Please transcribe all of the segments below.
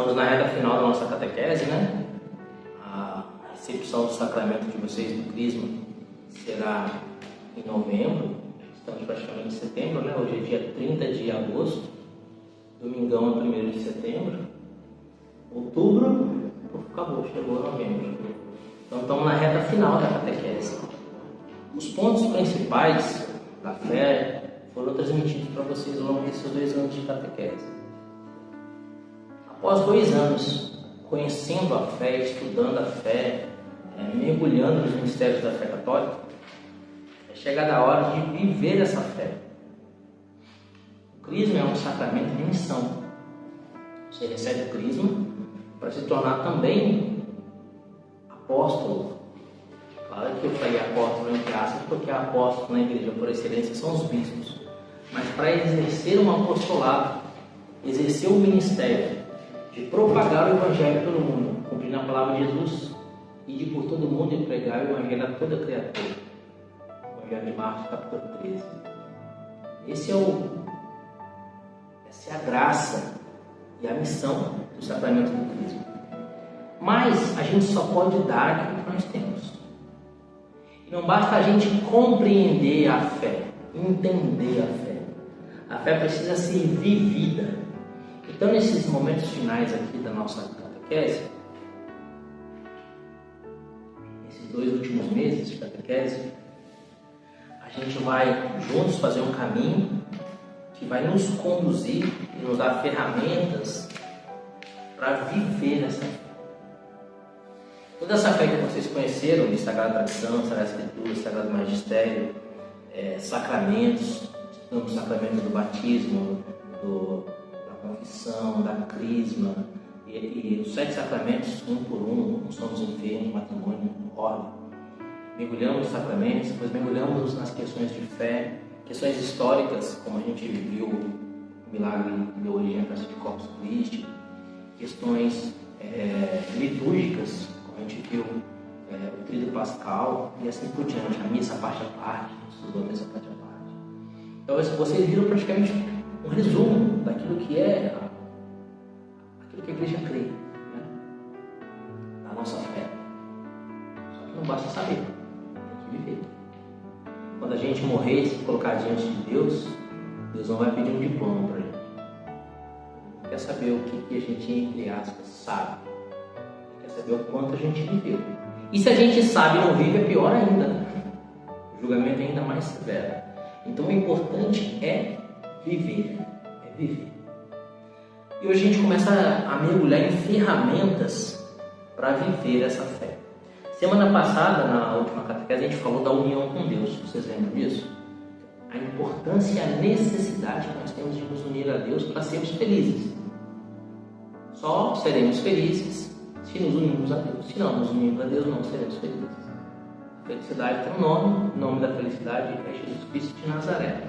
Estamos na reta final da nossa catequese, né? A recepção do sacramento de vocês do Crisma será em novembro. Estamos praticamente em setembro, né? Hoje é dia 30 de agosto. Domingão é 1º de setembro. Outubro, acabou, chegou novembro. Então estamos na reta final da catequese. Os pontos principais da fé foram transmitidos para vocês ao longo desses 2 anos de catequese. Após 2 anos conhecendo a fé, estudando a fé, mergulhando nos mistérios da fé católica, é chegada a hora de viver essa fé. O Crisma é um sacramento de missão. Você recebe o Crisma para se tornar também apóstolo. Claro que eu falei apóstolo entre aspas, porque apóstolo na igreja por excelência são os bispos. Mas para exercer um apostolado, exercer o ministério de propagar o Evangelho pelo mundo, cumprindo a palavra de Jesus, e de por todo mundo e pregar o Evangelho a toda criatura. Evangelho de Marcos, capítulo 13. Essa é a graça e a missão do sacramento do Crisma. Mas a gente só pode dar aquilo que nós temos. E não basta a gente compreender a fé, entender a fé. A fé precisa ser vivida. Então, nesses momentos finais aqui da nossa catequese, esses 2 últimos meses de catequese, a gente vai juntos fazer um caminho que vai nos conduzir e nos dar ferramentas para viver essa fé. Toda essa fé que vocês conheceram de Sagrada Tradição, Sagrada Escritura, Sagrado Magistério, sacramentos, o sacramento do batismo, da confissão, da crisma, e os 7 sacramentos, um por um, unção dos enfermos, matrimônio, ordem. Mergulhamos nos sacramentos, depois mergulhamos nas questões de fé, questões históricas, como a gente viu o milagre que deu origem à festa de Corpus Christi, questões litúrgicas, como a gente viu o Tríduo Pascal, e assim por diante, a missa parte a parte, estudou a missa parte a parte. Então vocês viram praticamente um resumo daquilo que é aquilo que a igreja crê, né? A nossa fé. Só que não basta saber, tem que viver. Quando a gente morrer e se colocar diante de Deus, Deus não vai pedir um diploma para a gente. Não quer saber o que a gente, entre aspas, sabe. Quer saber o quanto a gente viveu. E se a gente sabe e não vive, é pior ainda. O julgamento é ainda mais severo. Então o importante é viver. É viver. E hoje a gente começa a mergulhar em ferramentas para viver essa fé. Semana passada, na última catequese, a gente falou da união com Deus. Vocês lembram disso? A importância e a necessidade que nós temos de nos unir a Deus para sermos felizes. Só seremos felizes se nos unirmos a Deus. Se não nos unirmos a Deus, não seremos felizes. A felicidade tem um nome. O nome da felicidade é Jesus Cristo de Nazaré.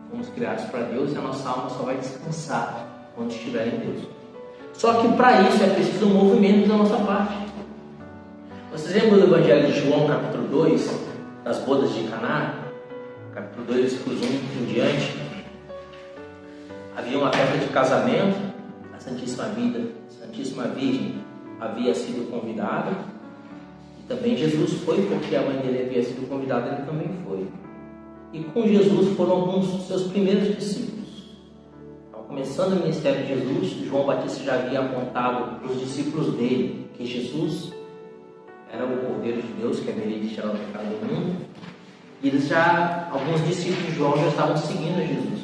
Fomos criados para Deus e a nossa alma só vai descansar quando estiver em Deus. Só que para isso é preciso um movimento da nossa parte. Vocês lembram do Evangelho de João, capítulo 2, das bodas de Caná? Capítulo 2, versículos 1 em diante. Havia uma festa de casamento, a Santíssima Virgem havia sido convidada, e também Jesus foi, porque a mãe dele havia sido convidada, ele também foi. E com Jesus foram alguns dos seus primeiros discípulos. Então, começando o ministério de Jesus, João Batista já havia apontado para os discípulos dele que Jesus era o Cordeiro de Deus que haveria de tirar o pecado do mundo. E alguns discípulos de João já estavam seguindo a Jesus.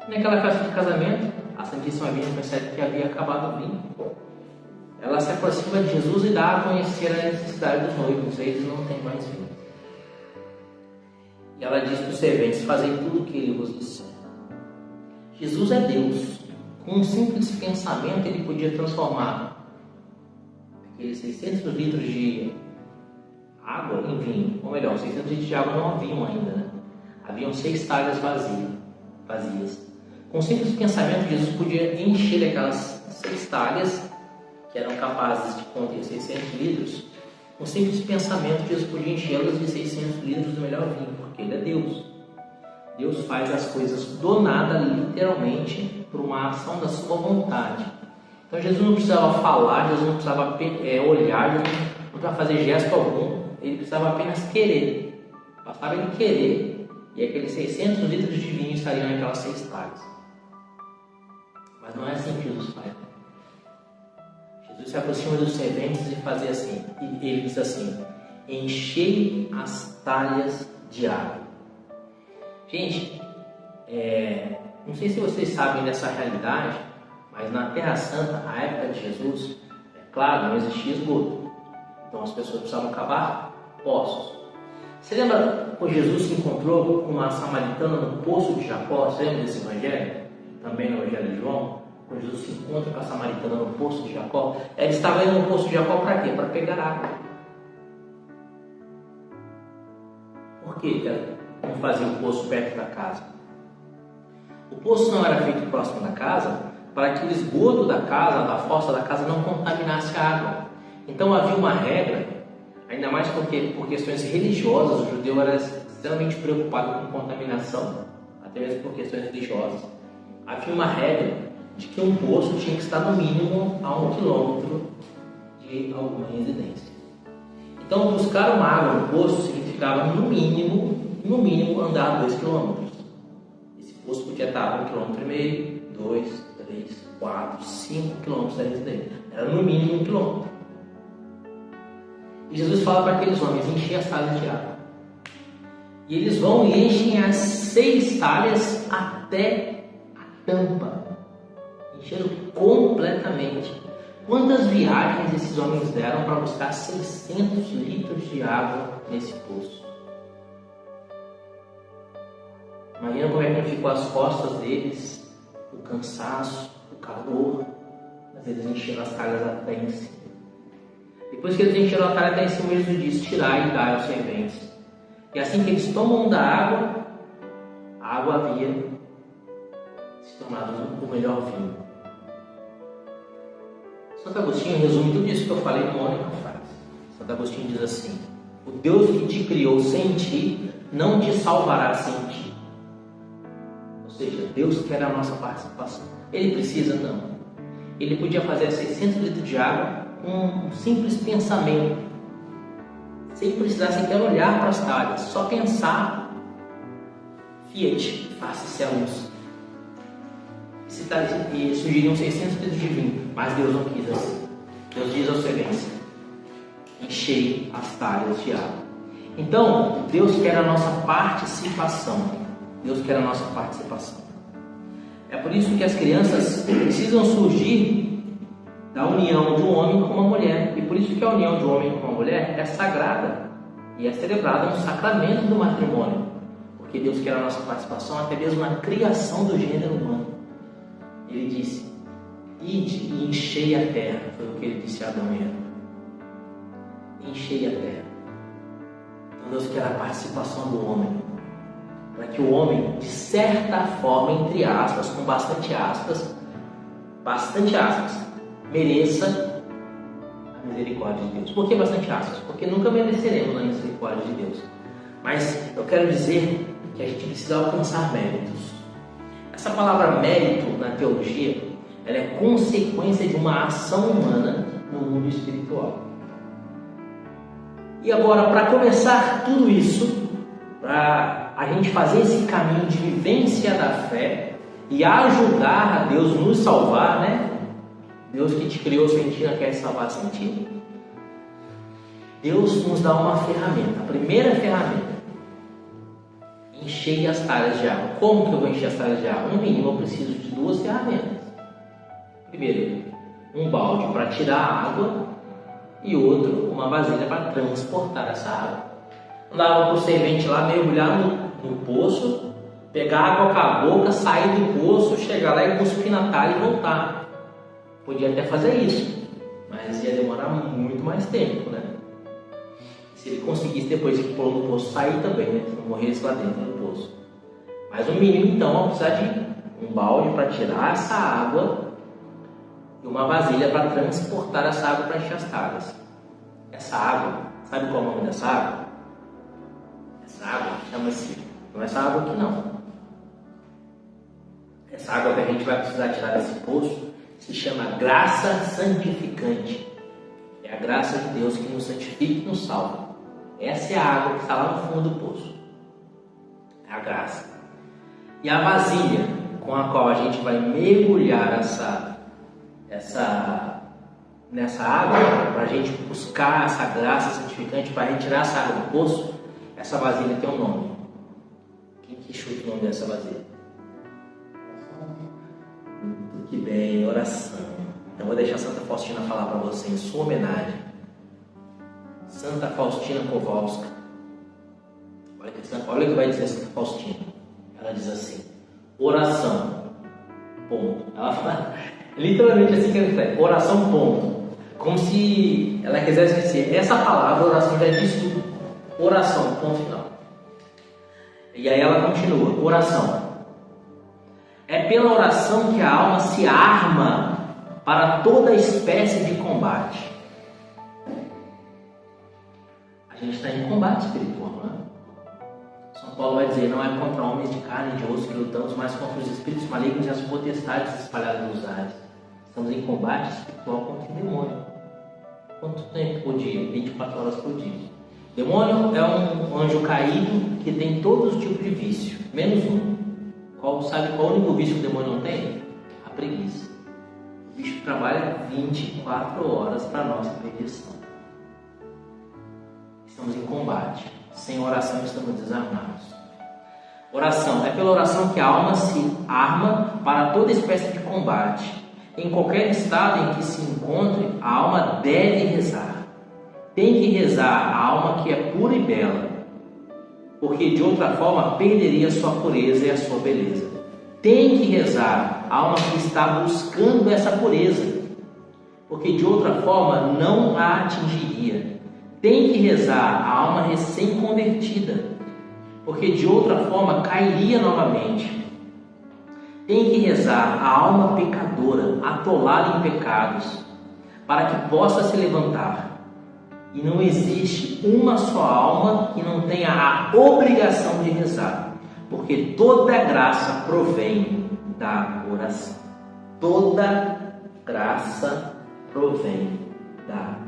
E naquela festa de casamento, a Santíssima Virgem percebe que havia acabado o vinho. Ela se aproxima de Jesus e dá a conhecer a necessidade dos noivos. Eles não têm mais vinho. E ela diz para os serventes: fazei tudo o que ele vos disser. Jesus é Deus. Com um simples pensamento ele podia transformar aqueles 600 litros de água em vinho. Ou melhor, 600 litros de água não haviam ainda, né? Haviam 6 talhas vazias. Com um simples pensamento, Jesus podia encher aquelas 6 talhas, que eram capazes de conter 600 litros. Com um simples pensamento, Jesus podia enchê-las de 600 litros do melhor vinho, porque Ele é Deus. Deus faz as coisas do nada, literalmente, por uma ação da sua vontade. Então Jesus não precisava falar, Jesus não precisava olhar, Jesus não precisava fazer gesto algum, ele precisava apenas querer. Bastava ele querer, e aqueles 600 litros de vinho estariam naquelas 6 talhas. Mas não é assim que Jesus faz. Jesus se aproxima dos serventes e fazia assim, e ele diz assim: enchei as talhas de água. Gente, não sei se vocês sabem dessa realidade, mas na Terra Santa, na época de Jesus, é claro, não existia esgoto. Então as pessoas precisavam cavar poços. Você lembra quando Jesus se encontrou com uma samaritana no poço de Jacó? Você lembra desse evangelho? Também no evangelho de João, quando Jesus se encontra com a samaritana no poço de Jacó, ela estava indo no poço de Jacó para quê? Para pegar água. Por que ela não fazia o poço perto da casa? O poço não era feito próximo da casa para que o esgoto da casa, da fossa da casa, não contaminasse a água. Então havia uma regra, ainda mais porque por questões religiosas, o judeu era extremamente preocupado com contaminação, até mesmo por questões religiosas. Havia uma regra de que um poço tinha que estar no mínimo a 1 quilômetro de alguma residência. Então buscar uma água no poço significava no mínimo andar 2 quilômetros. Esse poço podia estar a 1,5 km, 2, 3, 4, 5 quilômetros da residência. Era no mínimo 1 quilômetro. E Jesus fala para aqueles homens: encher as talhas de água. E eles vão e enchem as 6 talhas até a tampa. Encheram completamente. Quantas viagens esses homens deram para buscar 600 litros de água nesse poço? Imagina como é que não ficou as costas deles, o cansaço, o calor. Mas eles encheram as talhas até em cima. Depois que eles encheram a talha até em cima, Jesus diz: tirai e dai aos serventes. E assim que eles tomam da água, a água havia se tornado o melhor vinho. Santo Agostinho resume tudo isso que eu falei numa única frase. Santo Agostinho diz assim: o Deus que te criou sem ti, não te salvará sem ti. Ou seja, Deus quer a nossa participação. Ele precisa? Não. Ele podia fazer 600 litros de água com um simples pensamento, sem precisar sequer olhar para as talhas, só pensar: Fiat, faça-se a luz. E surgiriam 600 litros de vinho, mas Deus não quis assim. Deus diz aos serventes: enchei as talhas de água. Então, Deus quer a nossa participação. Deus quer a nossa participação. É por isso que as crianças precisam surgir da união de um homem com uma mulher. E por isso que a união de um homem com uma mulher é sagrada e é celebrada no sacramento do matrimônio. Porque Deus quer a nossa participação até mesmo na criação do gênero humano. Ele disse: ide e enchei a terra. Foi o que ele disse a Adão e Eva. Enchei a terra. Então Deus quer a participação do homem, para que o homem, de certa forma, entre aspas, com bastante aspas, mereça a misericórdia de Deus. Por que bastante aspas? Porque nunca mereceremos a misericórdia de Deus. Mas eu quero dizer que a gente precisa alcançar méritos. Essa palavra mérito na teologia, ela é consequência de uma ação humana no mundo espiritual. E agora, para começar tudo isso, para a gente fazer esse caminho de vivência da fé e ajudar a Deus nos salvar, né? Deus que te criou sem ti não quer salvar sem ti. Deus nos dá uma ferramenta, a primeira ferramenta: encher as talhas de água. Como que eu vou encher as talhas de água? No mínimo eu preciso de 2 ferramentas. Primeiro, um balde para tirar a água e outro, uma vasilha para transportar essa água. Não dava para o servente lá mergulhar no poço, pegar água com a boca, sair do poço, chegar lá e cuspir na talha e voltar. Podia até fazer isso, mas ia demorar muito mais tempo, né? Se ele conseguisse, depois que pôr no poço, sair também, né? Se não morresse lá dentro do poço. Mas o mínimo, então, é precisar de um balde para tirar essa água e uma vasilha para transportar essa água para encher as talhas. Essa água, sabe qual é o nome dessa água? Essa água chama-se, não é essa água aqui não. Essa água que a gente vai precisar tirar desse poço se chama graça santificante. É a graça de Deus que nos santifica e nos salva. Essa é a água que está lá no fundo do poço. É a graça. E a vasilha com a qual a gente vai mergulhar nessa água, para a gente buscar essa graça santificante, para retirar essa água do poço, essa vasilha tem um nome. Quem que chuta o nome dessa vasilha? Muito que bem, oração. Então vou deixar a Santa Faustina falar para você em sua homenagem. Santa Faustina Kowalska. Olha o que vai dizer Santa Faustina. Ela diz assim: oração, ponto. Ela fala literalmente assim que ela escreve: oração, ponto. Como se ela quisesse dizer, essa palavra, oração, já diz tudo. Oração, ponto final. E aí ela continua: oração. É pela oração que a alma se arma para toda espécie de combate. A gente está em combate espiritual, não é? São Paulo vai dizer: não é contra homens de carne e de osso que lutamos, mas contra os espíritos malignos e as potestades espalhadas nos ares. Estamos em combate espiritual contra o demônio. Quanto tempo por dia? 24 horas por dia. Demônio é um anjo caído que tem todos os tipos de vício, menos um. Sabe qual é o único vício que o demônio não tem? A preguiça. O bicho trabalha 24 horas para a nossa perdição. Estamos em combate. Sem oração estamos desarmados. Oração. É pela oração que a alma se arma para toda espécie de combate. Em qualquer estado em que se encontre, a alma deve rezar. Tem que rezar a alma que é pura e bela, porque de outra forma perderia sua pureza e a sua beleza. Tem que rezar a alma que está buscando essa pureza, porque de outra forma não a atingiria. Tem que rezar a alma recém-convertida, porque de outra forma cairia novamente. Tem que rezar a alma pecadora, atolada em pecados, para que possa se levantar. E não existe uma só alma que não tenha a obrigação de rezar, porque toda graça provém da oração. Toda graça provém da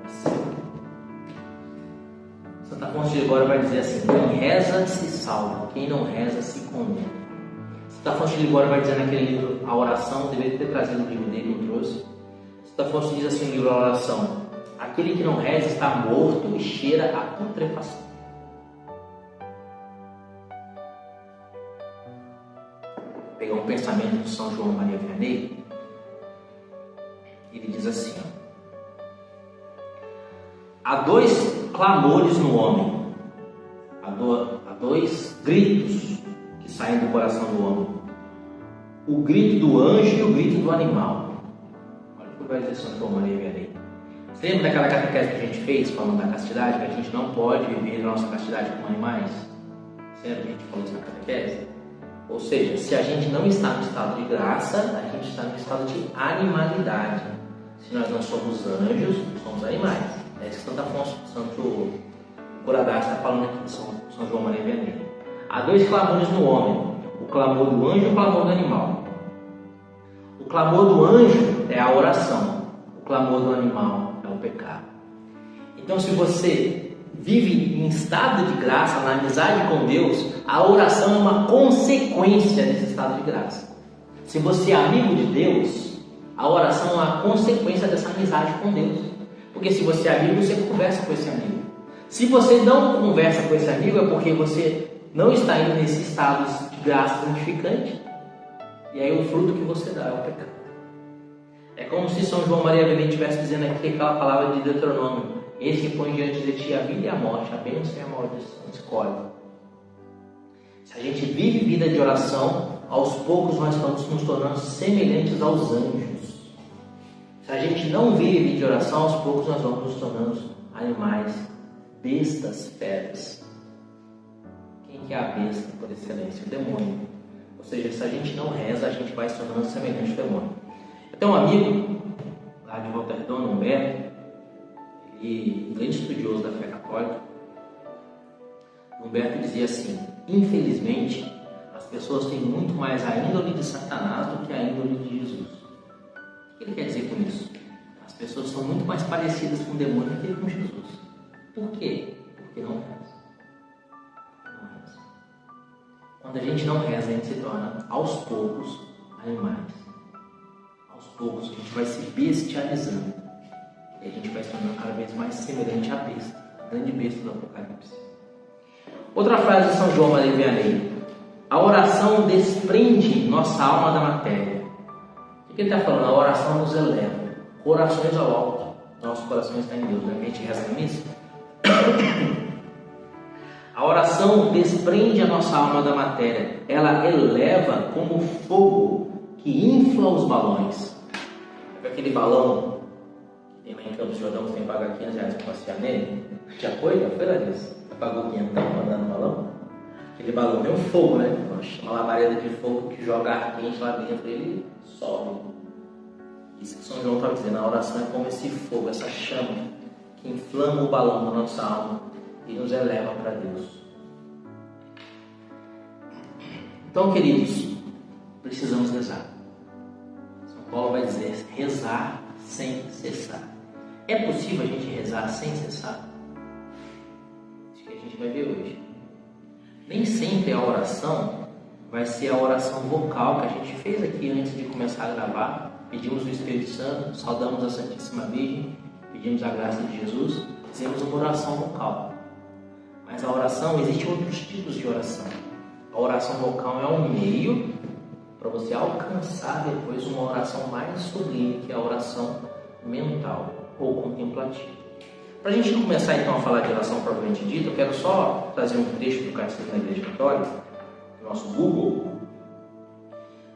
oração. Santa Fonte de Ligório vai dizer assim: quem reza se salva, quem não reza se condena. Santa Fonte de Ligório vai dizer naquele livro A Oração, deveria ter trazido o livro dele, não trouxe. Santa Fonte diz assim no livro A Oração: aquele que não reza está morto e cheira a putrefação. Vou pegar um pensamento de São João Maria Vianney. Ele diz assim: há dois clamores no homem, há dois gritos que saem do coração do homem: o grito do anjo e o grito do animal. Olha o que vai dizer São João Maria Vianney. Você lembra daquela catequese que a gente fez falando da castidade, que a gente não pode viver a nossa castidade com animais? Você lembra que a gente falou isso na catequese? Ou seja, se a gente não está no estado de graça, a gente está no estado de animalidade. Se nós não somos anjos, somos animais. É isso que Santo Afonso, Santo Curadás está falando aqui de São João Maria Vianney. Há dois clamores no homem: o clamor do anjo e o clamor do animal. O clamor do anjo é a oração, o clamor do animal é o pecado. Então, se você vive em estado de graça, na amizade com Deus, a oração é uma consequência desse estado de graça. Se você é amigo de Deus, a oração é uma consequência dessa amizade com Deus. Porque se você é amigo, você conversa com esse amigo. Se você não conversa com esse amigo, é porque você não está indo nesse estado de graça santificante. E aí o fruto que você dá é o pecado. É como se São João Maria Vianney estivesse dizendo aqui aquela palavra de Deuteronômio: eis que põe diante de ti a vida e a morte, a bênção e a maldição, escolhe. Se a gente vive vida de oração, aos poucos nós estamos nos tornando semelhantes aos anjos. Se a gente não vive vida de oração, aos poucos nós vamos nos tornando animais, bestas, feras. Quem que é a besta por excelência? O demônio. Ou seja, se a gente não reza, a gente vai se tornando semelhante ao demônio. Eu tenho um amigo lá de Volta Redonda, Humberto, e um grande estudioso da fé católica. Humberto dizia assim: infelizmente, as pessoas têm muito mais a índole de Satanás do que a índole de Jesus. com isso? As pessoas são muito mais parecidas com o demônio do que com Jesus. Por quê? Porque não reza. Não reza. Quando a gente não reza, a gente se torna, aos poucos, animais. Aos poucos, a gente vai se bestializando. E a gente vai se tornando cada vez mais semelhante à besta, a grande besta do Apocalipse. Outra frase de São João Maria Vianney: a oração desprende nossa alma da matéria. O que ele está falando? A oração nos eleva, corações ao alto. Nosso coração está em Deus, né? A gente reza na missa. A oração desprende a nossa alma da matéria. Ela eleva como fogo que infla os balões. Aquele balão que tem lá em Campos do Jordão, você tem que pagar R$500 para passear nele. Já foi, Larissa? Pagou 500 para andar no balão? Aquele balão tem um fogo, né? Uma labareda de fogo que joga ar quente lá dentro e ele sobe. Isso que São João está dizendo, a oração é como esse fogo, essa chama que inflama o balão da nossa alma e nos eleva para Deus. Então, queridos, precisamos rezar. São Paulo vai dizer, rezar sem cessar. É possível a gente rezar sem cessar? Isso que a gente vai ver hoje. Nem sempre a oração vai ser a oração vocal que a gente fez aqui antes de começar a gravar. Pedimos o Espírito Santo, saudamos a Santíssima Virgem, pedimos a graça de Jesus, fizemos uma oração vocal. Mas a oração, existem outros tipos de oração. A oração vocal é um meio para você alcançar depois uma oração mais sublime, que é a oração mental ou contemplativa. Para a gente começar então a falar de oração propriamente dita, eu quero só trazer um trecho do Catecismo da Igreja Católica, do nosso Google.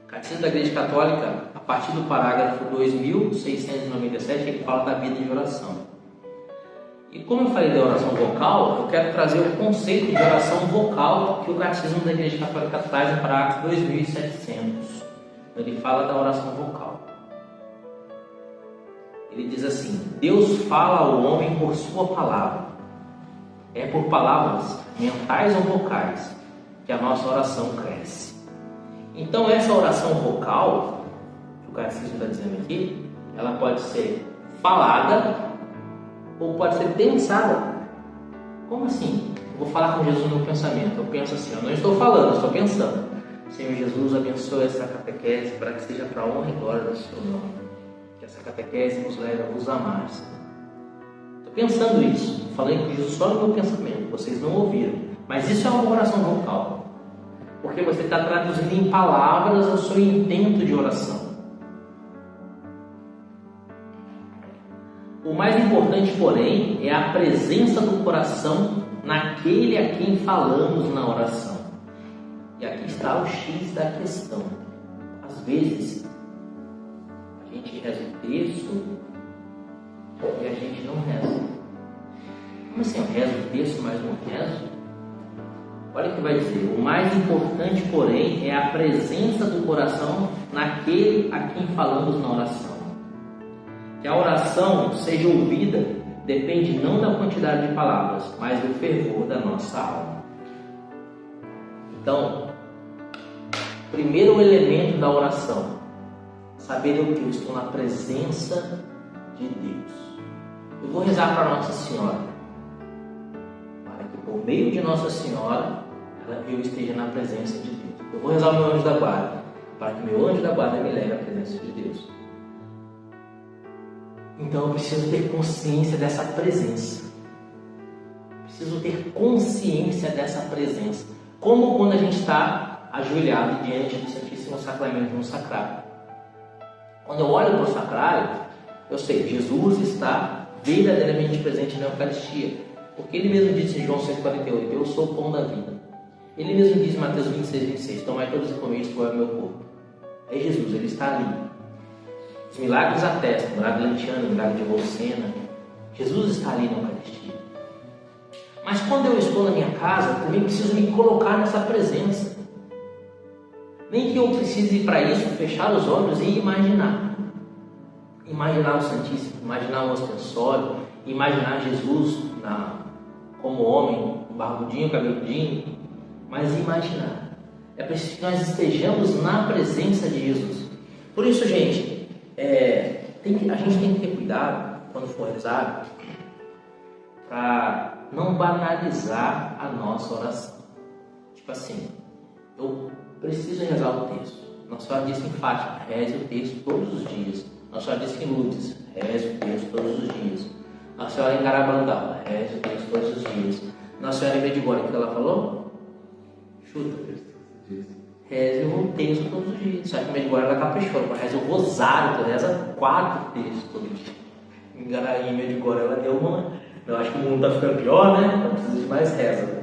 Catecismo da Igreja Católica, a partir do parágrafo 2697, ele fala da vida de oração. E como eu falei da oração vocal, eu quero trazer o conceito de oração vocal que o Catecismo da Igreja Católica traz no parágrafo 2700. Ele fala da oração vocal. Ele diz assim: Deus fala ao homem por sua palavra. É por palavras mentais ou vocais que a nossa oração cresce. Então essa oração vocal, que o Catecismo está dizendo aqui, ela pode ser falada ou pode ser pensada. Como assim? Eu vou falar com Jesus no pensamento. Eu penso assim, eu não estou falando, eu estou pensando. Senhor Jesus, abençoe essa catequese para que seja para a honra e glória do seu nome. Que essa catequese nos leve a vos amar. Estou pensando isso. Falei com Jesus só no meu pensamento. Vocês não ouviram. Mas isso é uma oração vocal. Porque você está traduzindo em palavras o seu intento de oração. O mais importante, porém, é a presença do coração naquele a quem falamos na oração. E aqui está o X da questão. Às vezes, a gente reza o texto e a gente não reza. Como assim? Eu rezo o texto, mas não rezo? Olha o que vai dizer. O mais importante, porém, é a presença do coração naquele a quem falamos na oração. Que a oração seja ouvida depende não da quantidade de palavras, mas do fervor da nossa alma. Então, primeiro elemento da oração, saber o que eu estou na presença de Deus. Eu vou rezar para Nossa Senhora, para que por meio de Nossa Senhora eu esteja na presença de Deus. Eu vou rezar o meu anjo da guarda, para que meu anjo da guarda me leve à presença de Deus. Então eu preciso ter consciência dessa presença. Preciso ter consciência dessa presença. Como quando a gente está ajoelhado diante do Santíssimo Sacramento no sacrário. Quando eu olho para o sacrário, eu sei que Jesus está verdadeiramente presente na Eucaristia. Porque ele mesmo disse em João 148, eu sou o pão da vida. Ele mesmo diz em Mateus 26, 26, tomai todos e comei, isto é o meu corpo. É Jesus, ele está ali. Os milagres atestam, milagre lantiano, milagre de Bolsena. Jesus está ali na Eucaristia. Mas quando eu estou na minha casa, eu também preciso me colocar nessa presença. Nem que eu precise ir para isso, fechar os olhos e imaginar. Imaginar o Santíssimo, imaginar o ostensório, imaginar Jesus como homem, barbudinho, cabeludinho. Mas imaginar. É preciso que nós estejamos na presença de Jesus. Por isso, gente, A gente tem que ter cuidado quando for rezar para não banalizar a nossa oração. Tipo assim, eu preciso rezar o texto. Nossa Senhora disse em Fátima, reze o texto todos os dias. Nossa Senhora disse em Lourdes, reze o texto todos os dias. Nossa Senhora em Garabandal, reze o texto todos os dias. Nossa Senhora em Medjugorje, o que ela falou? Chuta. Reze o texto todos os dias. Só que em Medjugorje ela caprichou, ela reza o rosário, ela reza 4 textos todo dia. Em Medjugorje ela deu uma... Eu acho que o mundo está ficando pior, né? Então precisa de mais reza.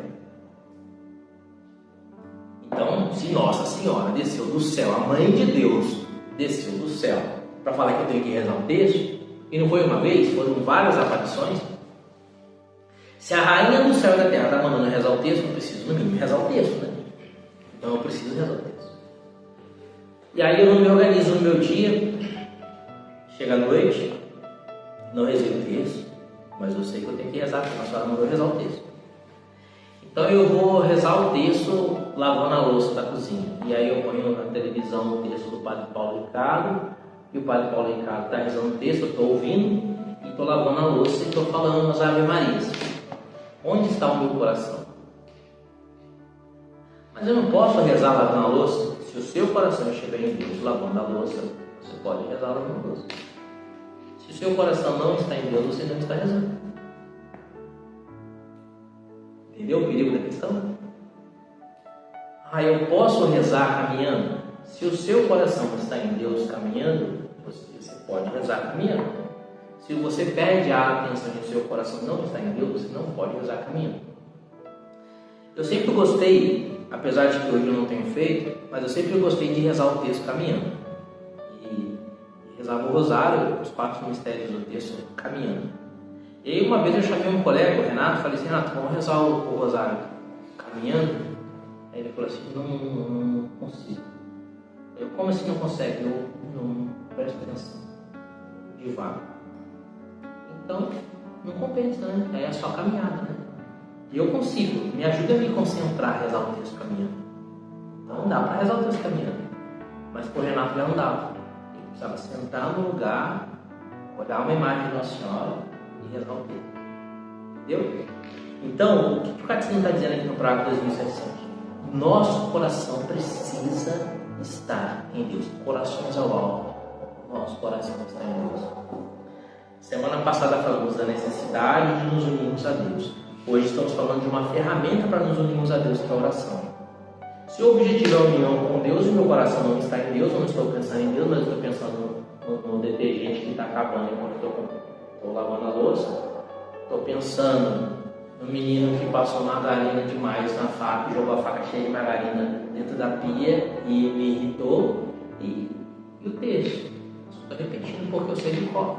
Então, se Nossa Senhora desceu do céu, a Mãe de Deus desceu do céu para falar que eu tenho que rezar um texto, e não foi uma vez, foram várias aparições. Se a Rainha do céu e da terra está mandando rezar o texto, eu preciso, no mínimo, rezar o texto, né? Então eu preciso rezar o texto. E aí eu não me organizo no meu dia, chega à noite, não rezei o texto, mas eu sei que eu tenho que rezar, porque a senhora mandou rezar o texto. Então eu vou rezar o texto lavando a louça da cozinha. E aí eu ponho na televisão o texto do Padre Paulo Ricardo, e o Padre Paulo Ricardo está rezando o texto, eu estou ouvindo, e estou lavando a louça e estou falando as Ave Marias. Onde está o meu coração? Mas eu não posso rezar lavando a louça. Se o seu coração estiver em Deus lavando a louça, você pode rezar lavando a louça. Se o seu coração não está em Deus, você não está rezando. Entendeu o perigo da questão? Eu posso rezar caminhando? Se o seu coração está em Deus caminhando, você pode rezar caminhando. Se você perde a atenção e o seu coração não está em Deus, você não pode rezar caminhando. Eu sempre gostei, apesar de que hoje eu não tenho feito, mas eu sempre gostei de rezar o texto caminhando. E rezava o rosário, os 4 mistérios do texto caminhando. E aí uma vez eu chamei um colega, o Renato, falei assim, Renato, vamos rezar o rosário caminhando? Aí ele falou assim, não consigo. Eu, como assim não consegue? Eu não presto atenção. Devagar. Então, não compensa, né? Aí é só caminhada, né? E eu consigo, me ajuda a me concentrar a rezar o texto caminhando. Então dá para rezar o texto caminhando. Mas por Renato já não dava. Ele precisava sentar no lugar, olhar uma imagem de Nossa Senhora e rezar o texto. Entendeu? Então, o que o Catecismo está dizendo aqui no parágrafo 2700? Nosso coração precisa estar em Deus. Corações ao alto. Nosso coração está em Deus. Semana passada falamos da necessidade de nos unirmos a Deus. Hoje estamos falando de uma ferramenta para nos unirmos a Deus, que é a oração. Se o objetivo é a união com Deus e meu coração não está em Deus, eu não estou pensando em Deus, mas estou pensando no detergente que está acabando enquanto estou lavando a louça, estou pensando no menino que passou margarina demais na faca, jogou a faca cheia de margarina dentro da pia e me irritou, e o texto. Estou repetindo porque eu sei de cor.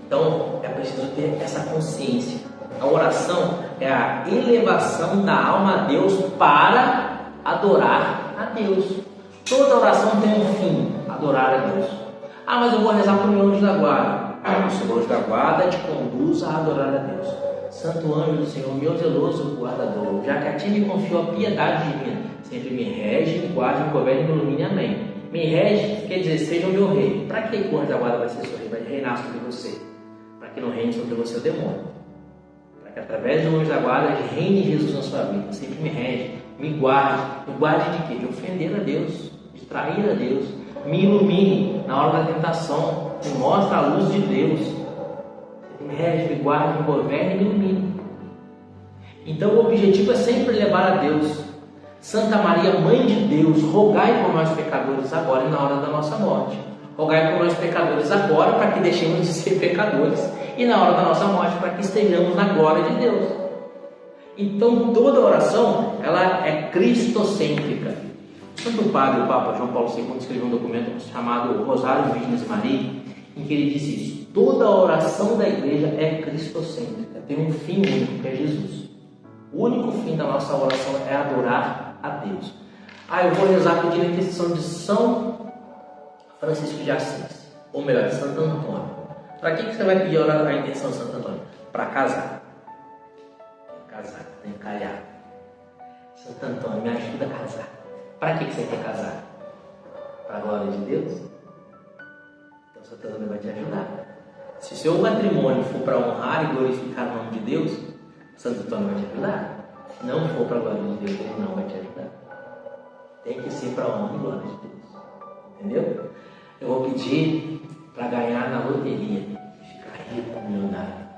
Então é preciso ter essa consciência. A oração é a elevação da alma a Deus para adorar a Deus. Toda oração tem um fim, adorar a Deus. Mas eu vou rezar para o meu anjo da guarda. O seu anjo da guarda te conduz a adorar a Deus. Santo anjo do Senhor, meu zeloso guardador, já que a ti me confiou a piedade divina, sempre me rege, me guarde, me governe e me ilumine. Amém. Me rege quer dizer, seja o meu rei. Para que o anjo da guarda vai ser seu rei? Vai reinar sobre você. Para que não reine sobre você o demônio. Para que através do anjo da guarda reine Jesus na sua vida. Sempre me rege, me guarde. Me guarde de quê? De ofender a Deus, de trair a Deus. Me ilumine na hora da tentação. Me mostre a luz de Deus. Me rege, me guarde, me governe e me ilumine. Então o objetivo é sempre levar a Deus. Santa Maria, Mãe de Deus, rogai por nós pecadores agora e na hora da nossa morte. Rogai por nós pecadores agora para que deixemos de ser pecadores e na hora da nossa morte para que estejamos na glória de Deus. Então toda oração ela é cristocêntrica. O Santo Padre, o Papa João Paulo II, escreveu um documento chamado Rosário Virgens Maria, em que ele disse isso: toda a oração da igreja é cristocêntrica, tem um fim único, que é Jesus. O único fim da nossa oração é adorar a Deus. Eu vou rezar pedindo a intercessão de São Francisco de Assis, ou melhor, de Santo Antônio. Para que você vai pedir a intercessão de Santo Antônio? Para casar. Tem que calhar. Santo Antônio, me ajuda a casar. Para que você quer casar? Para a glória de Deus? Santo Antônio vai te ajudar. Se o seu matrimônio for para honrar e glorificar o nome de Deus, Santo Antônio vai te ajudar. Se não for para a glória de Deus, ele não vai te ajudar. Tem que ser para a honra e glória de Deus. Entendeu? Eu vou pedir para ganhar na loteria, ficar rico, milionário.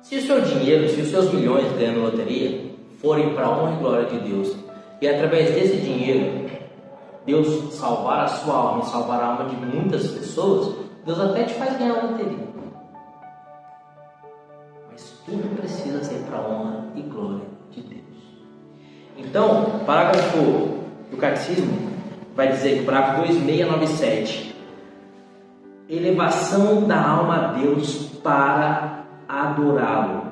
Se o seu dinheiro, se os seus milhões ganhando na loteria forem para a honra e glória de Deus, e através desse dinheiro Deus salvar a sua alma e salvar a alma de muitas pessoas, Deus até te faz ganhar a loteria. Mas tudo precisa ser para a honra e glória de Deus. Então, o parágrafo do Catecismo vai dizer que o parágrafo 2697, elevação da alma a Deus para adorá-lo.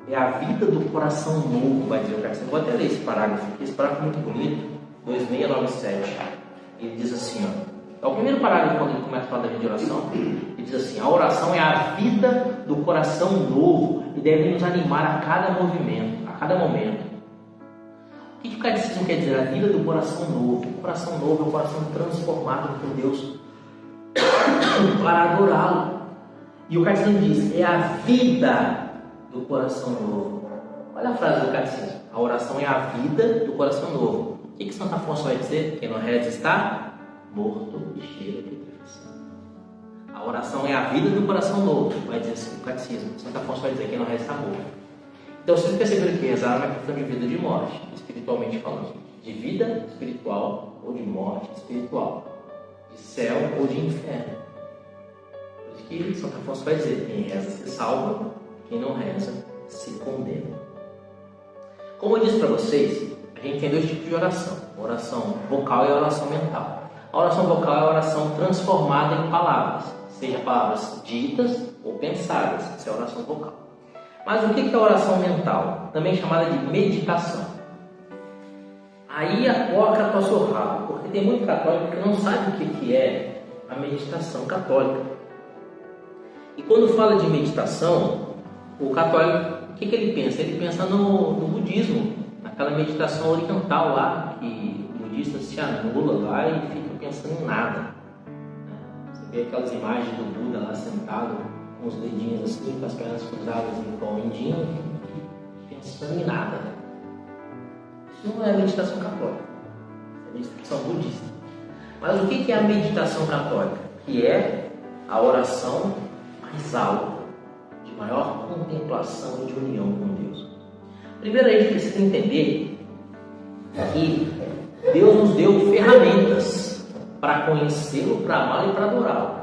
É a vida do coração novo, vai dizer o Catecismo. Vou até ler esse parágrafo aqui, esse parágrafo é muito bonito, 2697. Ele diz assim, ó. É o primeiro parágrafo quando ele começa a falar da vida de oração. Ele diz assim: a oração é a vida do coração novo e deve nos animar a cada movimento, a cada momento. O que o Catecismo quer dizer? A vida do coração novo. O coração novo é o coração transformado por Deus para adorá-lo. E o Catecismo diz: é a vida do coração novo. Olha a frase do Catecismo: a oração é a vida do coração novo. O que Santo Afonso vai dizer? Quem não reza está morto e cheio de putrefação. A oração é a vida do coração novo, vai dizer assim o Catecismo. Santo Afonso vai dizer: quem não reza está morto. Então vocês perceberam que rezar é uma questão de vida ou de morte, espiritualmente falando. De vida espiritual ou de morte espiritual. De céu ou de inferno. Por isso que Santo Afonso vai dizer: quem reza se salva, quem não reza se condena. Como eu disse para vocês, a gente tem dois tipos de oração: a oração vocal e a oração mental. A oração vocal é a oração transformada em palavras, seja palavras ditas ou pensadas. Essa é a oração vocal. Mas o que é a oração mental? Também chamada de meditação. Aí a porca tosse o rabo, porque tem muito católico que não sabe o que é a meditação católica. E quando fala de meditação, o católico, o que ele pensa? Ele pensa no budismo, naquela meditação oriental lá, que o budista se anula lá e fica pensando em nada. Você vê aquelas imagens do Buda lá sentado, com os dedinhos assim, com as pernas cruzadas igual um mindinho, pensando em nada. Isso não é meditação católica, é meditação budista. Mas o que é a meditação católica? Que é a oração mais alta, de maior contemplação e de união com Deus. Primeiro a gente precisa entender que Deus nos deu ferramentas para conhecê-lo, para amá-lo e para adorá-lo.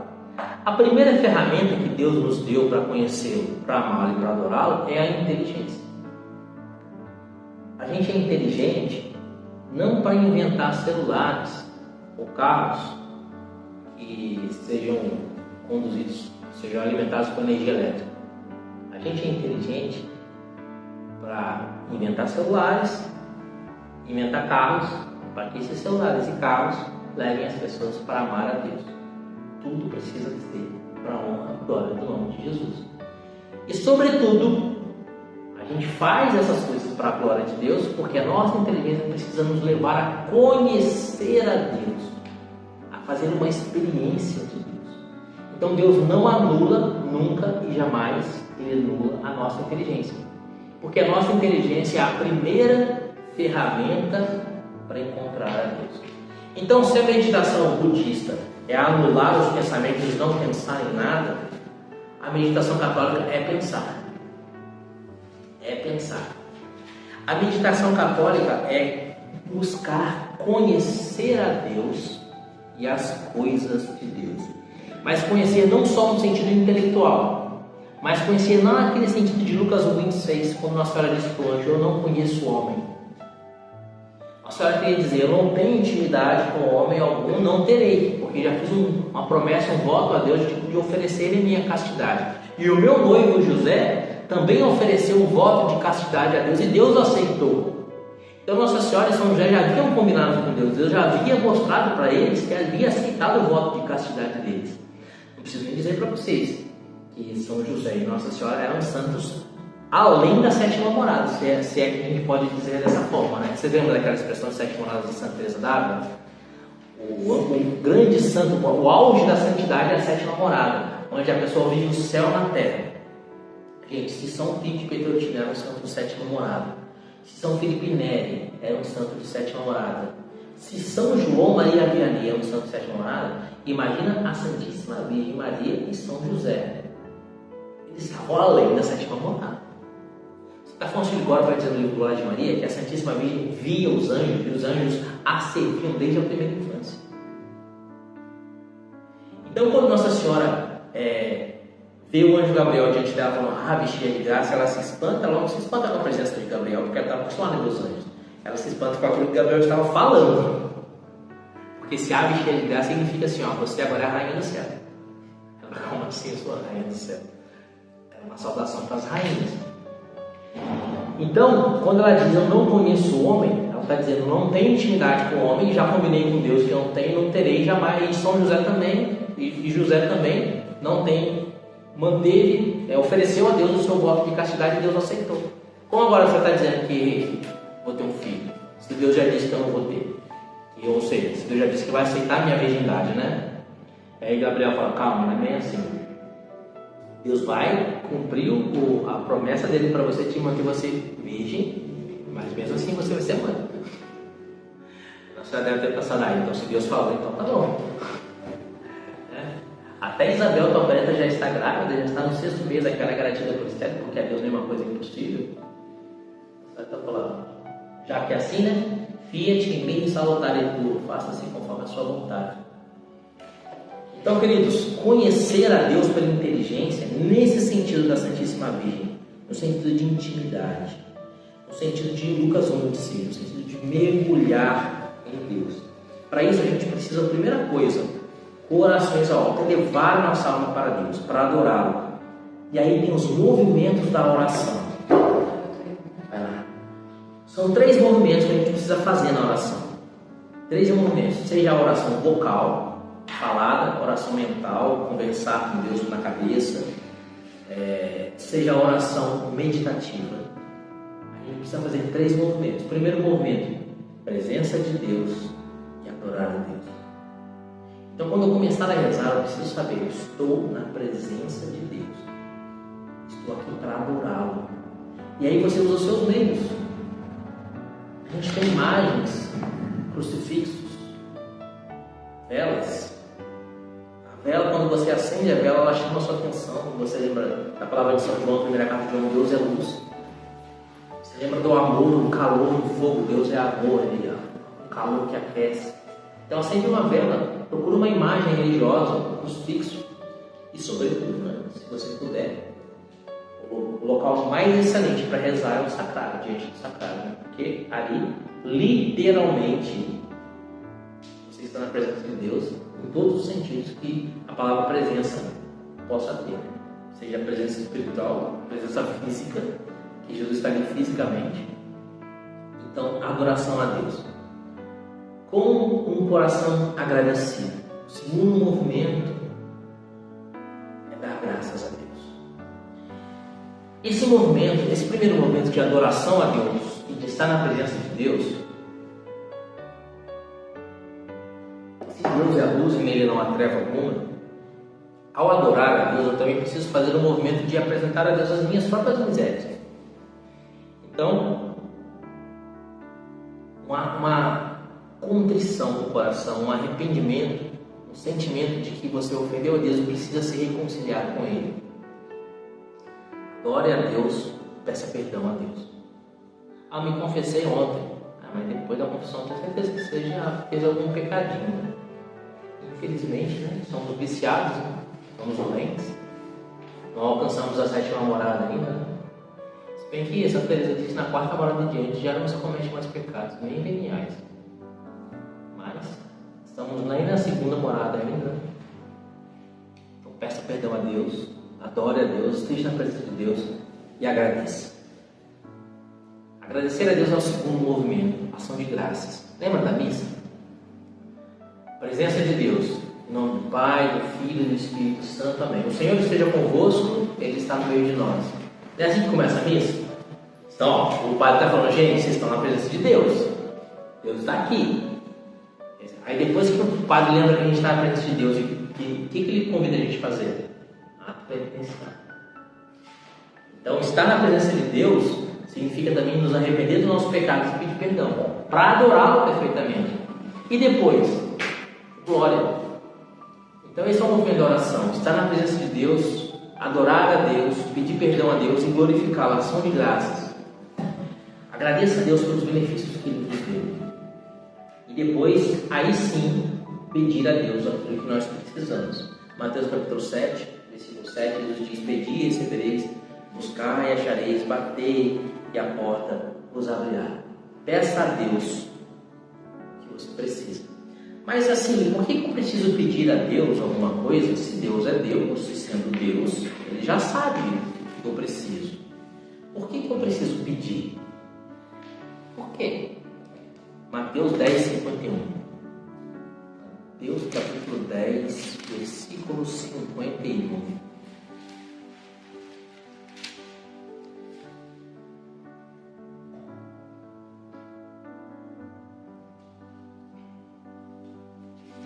A primeira ferramenta que Deus nos deu para conhecê-lo, para amá-lo e para adorá-lo é a inteligência. A gente é inteligente não para inventar celulares ou carros que sejam conduzidos, sejam alimentados com energia elétrica. A gente é inteligente para inventar celulares, inventar carros, para que esses celulares e carros levem as pessoas para amar a Deus. Tudo precisa ser para a honra e glória do nome de Jesus. E sobretudo, a gente faz essas coisas para a glória de Deus porque a nossa inteligência precisa nos levar a conhecer a Deus, a fazer uma experiência de Deus. Então Deus não anula nunca e jamais Ele anula a nossa inteligência, porque a nossa inteligência é a primeira ferramenta para encontrar a Deus. Então, se a meditação budista é anular os pensamentos e não pensar em nada, a meditação católica é pensar. É pensar. A meditação católica é buscar conhecer a Deus e as coisas de Deus. Mas conhecer não só no sentido intelectual, mas conhecer não naquele sentido de Lucas 1:26, quando Nossa Senhora disse para o anjo: eu não conheço o homem. A senhora queria dizer: eu não tenho intimidade com homem algum, não terei, porque já fiz uma promessa, um voto a Deus de oferecer a minha castidade. E o meu noivo José também ofereceu um voto de castidade a Deus e Deus aceitou. Então Nossa Senhora e São José já haviam combinado com Deus. Deus já havia mostrado para eles que havia aceitado o voto de castidade deles. Não preciso nem dizer para vocês que São José e Nossa Senhora eram santos além da sétima morada, se é que a gente pode dizer dessa forma, né? Você lembra daquela expressão de sete moradas de Santa Teresa d'Ávila? O grande santo, o auge da santidade é a sétima morada, onde a pessoa vive o céu na terra. Gente, se São Pio de Pietrelcina era um santo de sétima morada, se São Filipe Neri era um santo de sétima morada, se São João Maria Vianney é um santo de sétima morada, imagina a Santíssima Virgem Maria e São José. Eles estavam além da sétima morada. Afonso de Ligório vai dizer no livro Glória de Maria que a Santíssima Virgem via os anjos e os anjos a serviam desde a primeira infância. Então, quando Nossa Senhora vê o anjo Gabriel diante dela falando, vestida de graça, ela se espanta, ela não se espanta com a presença de Gabriel, porque ela estava acostumada com os anjos. Ela se espanta com aquilo que Gabriel estava falando. Porque se vestida de graça significa assim, você agora é a rainha do céu. Ela, como assim, eu sou a rainha do céu? É uma saudação para as rainhas. Então, quando ela diz eu não conheço o homem, ela está dizendo não tenho intimidade com o homem, já combinei com Deus que eu não tenho, não terei jamais. E São José também, e José também não tem, manteve, ofereceu a Deus o seu voto de castidade e Deus aceitou. Como agora você está dizendo que vou ter um filho, se Deus já disse que eu não vou ter? Ou seja, se Deus já disse que vai aceitar a minha virgindade, né? Aí Gabriel fala, calma, não é bem assim. Deus vai cumprir a promessa dele para você de manter você virgem, mas mesmo assim você vai ser mãe. Você deve ter pensado, então se Deus falou, então tá bom. Até Isabel, tua parenta, já está grávida, já está no 6º mês, aquela garantida por estético, porque a Deus não é uma coisa impossível. Você está falando, já que é assim, né? Fiat in mim salutare tuo, faça-se conforme a sua vontade. Então, queridos, conhecer a Deus pela inteligência, nesse sentido da Santíssima Virgem, no sentido de intimidade, no sentido de Lucas 11, no sentido de mergulhar em Deus. Para isso, a gente precisa, a primeira coisa, orações ao alto, levar a nossa alma para Deus, para adorá-lo. E aí tem os movimentos da oração. Vai lá. São 3 movimentos que a gente precisa fazer na oração. 3 movimentos, seja a oração vocal, falada, oração mental, conversar com Deus na cabeça, seja a oração meditativa. A gente precisa fazer 3 movimentos. Primeiro movimento, presença de Deus e adorar a Deus. Então, quando eu começar a rezar, eu preciso saber, eu estou na presença de Deus, estou aqui para adorá-lo. E aí você usa os seus meios. A gente tem imagens, crucifixos, velas. A vela, quando você acende a vela, ela chama a sua atenção. Você lembra da palavra de São João, primeira carta de João, Deus é luz. Você lembra do amor, do calor, do fogo. Deus é amor, ele é um calor que aquece. Então acende uma vela, procura uma imagem religiosa, um crucifixo. E sobretudo, né, se você puder, o local mais excelente para rezar é o sacrário, diante do sacrário. Né? Porque ali, literalmente, você está na presença de Deus, em todos os sentidos que a palavra presença possa ter. Seja a presença espiritual, a presença física, que Jesus está ali fisicamente. Então, a adoração a Deus. Com um coração agradecido. O segundo movimento é dar graças a Deus. Esse movimento, esse primeiro movimento de adoração a Deus e de estar na presença de Deus, se Deus é a luz e nele não há treva alguma, ao adorar a Deus eu também preciso fazer o movimento de apresentar a Deus as minhas próprias misérias. Então, uma contrição do coração, um arrependimento, um sentimento de que você ofendeu a Deus e precisa se reconciliar com Ele. Adore a Deus, peça perdão a Deus. Me confessei ontem, mas depois da confissão tenho certeza que você já fez algum pecadinho. Né? Infelizmente, né? Somos viciados, né? Somos doentes, não alcançamos a 7ª morada ainda. Né? Se bem que Santa Teresa diz que na 4ª morada em diante já não se comete mais pecados, nem veniais. Mas estamos nem na 2ª morada ainda. Então peça perdão a Deus, adore a Deus, esteja na presença de Deus e agradeça. Agradecer a Deus é o segundo movimento, ação de graças. Lembra da missa? Presença de Deus, em nome do Pai, do Filho e do Espírito Santo. Amém. O Senhor esteja convosco, Ele está no meio de nós. Não é assim que começa a missa? Então, o Padre está falando, gente, vocês estão na presença de Deus. Deus está aqui. Aí depois que o padre lembra que a gente está na presença de Deus, o que ele convida a gente a fazer? Ato penitencial. Então, estar na presença de Deus significa também nos arrepender dos nossos pecados e pedir perdão, para adorá-lo perfeitamente. E depois, glória. Então, esse é o movimento da oração: estar na presença de Deus, adorar a Deus, pedir perdão a Deus e glorificá-lo, ação de graças. Agradeça a Deus pelos benefícios que Ele nos deu. E depois, aí sim, pedir a Deus aquilo que nós precisamos. Mateus capítulo 7, versículo 7, Jesus diz: pedi e recebereis, buscai e achareis, batei e a porta vos abrirá. Peça a Deus o que você precisa. Mas assim, por que eu preciso pedir a Deus alguma coisa? Se Deus é Deus, e sendo Deus, Ele já sabe o que eu preciso. Por que eu preciso pedir? Por quê? Mateus 10, 51. Mateus capítulo 10, versículo 51.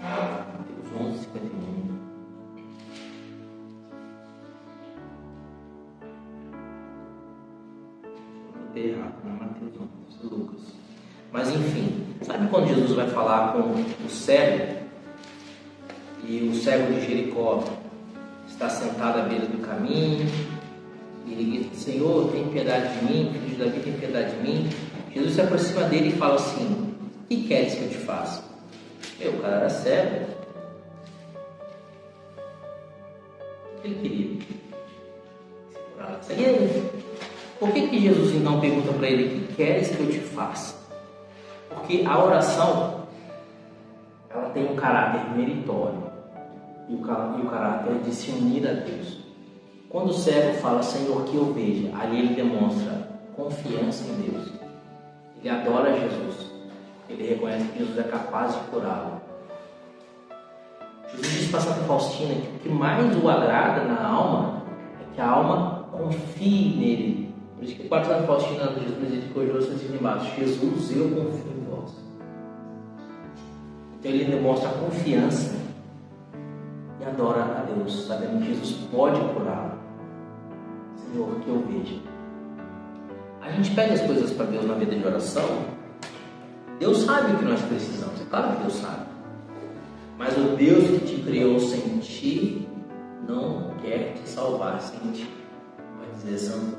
Mateus 11, 51. Eu botei errado, não é Mateus 11, é Lucas. Mas enfim, sabe quando Jesus vai falar com o cego? E o cego de Jericó está sentado à beira do caminho, e ele grita: Senhor, tem piedade de mim, filho de Davi, tem piedade de mim. Jesus se aproxima dele e fala assim: o que queres que eu te faça? O cara era cego. O que ele queria? Por que Jesus então pergunta para ele: o que queres que eu te faça? Porque a oração, ela tem um caráter meritório e o caráter de se unir a Deus. Quando o cego fala: Senhor, que eu veja, ali ele demonstra confiança em Deus. Ele adora Jesus. Ele reconhece que Jesus é capaz de curá-lo. Jesus diz para Santa Faustina que o que mais o agrada na alma é que a alma confie nele. Por isso que Santa Faustina de Jesus misericordioso diz embaixo: Jesus, eu confio em vós. Então ele demonstra confiança e adora a Deus, sabendo que Jesus pode curá-lo. Senhor, que eu veja. A gente pede as coisas para Deus na vida de oração. Deus sabe o que nós precisamos, é claro que Deus sabe. Mas o Deus que te criou sem ti não quer te salvar sem ti. Vai dizer Santo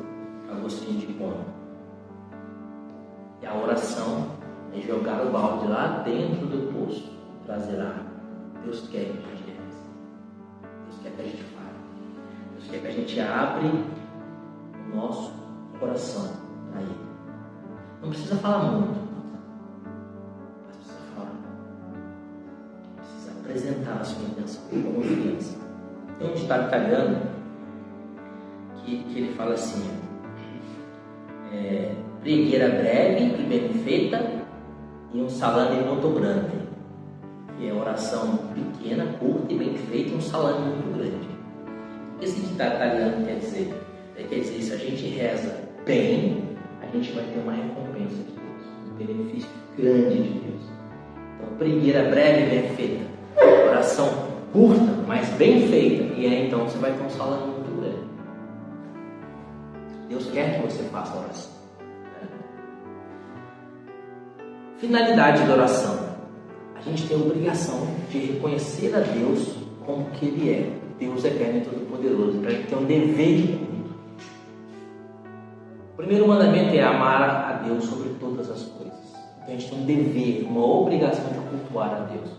Agostinho de Hipona. E a oração é jogar o balde lá dentro do poço e trazer água. Deus quer que a gente reze. Deus quer que a gente fale. Deus quer que a gente abre o nosso coração para Ele. Não precisa falar muito, mas precisa falar. Precisa apresentar a sua intenção com confiança. Tem um ditado italiano que ele fala assim: preghiera breve e bem feita e um salame muito grande. Que é oração pequena, curta e bem feita e um salame muito grande. O que esse ditado italiano quer dizer? Quer dizer, se a gente reza bem, a gente vai ter uma recompensa de Deus, um benefício grande de Deus. Então, preghiera breve e bem feita, oração curta, mas bem feita, e aí então você vai ter um salame muito grande. Deus quer que você faça a oração. Finalidade da oração: a gente tem a obrigação de reconhecer a Deus como que Ele é, Deus eterno e todo-poderoso. Então a gente tem um dever de culto. O primeiro mandamento é amar a Deus sobre todas as coisas. Então a gente tem um dever, uma obrigação de cultuar a Deus.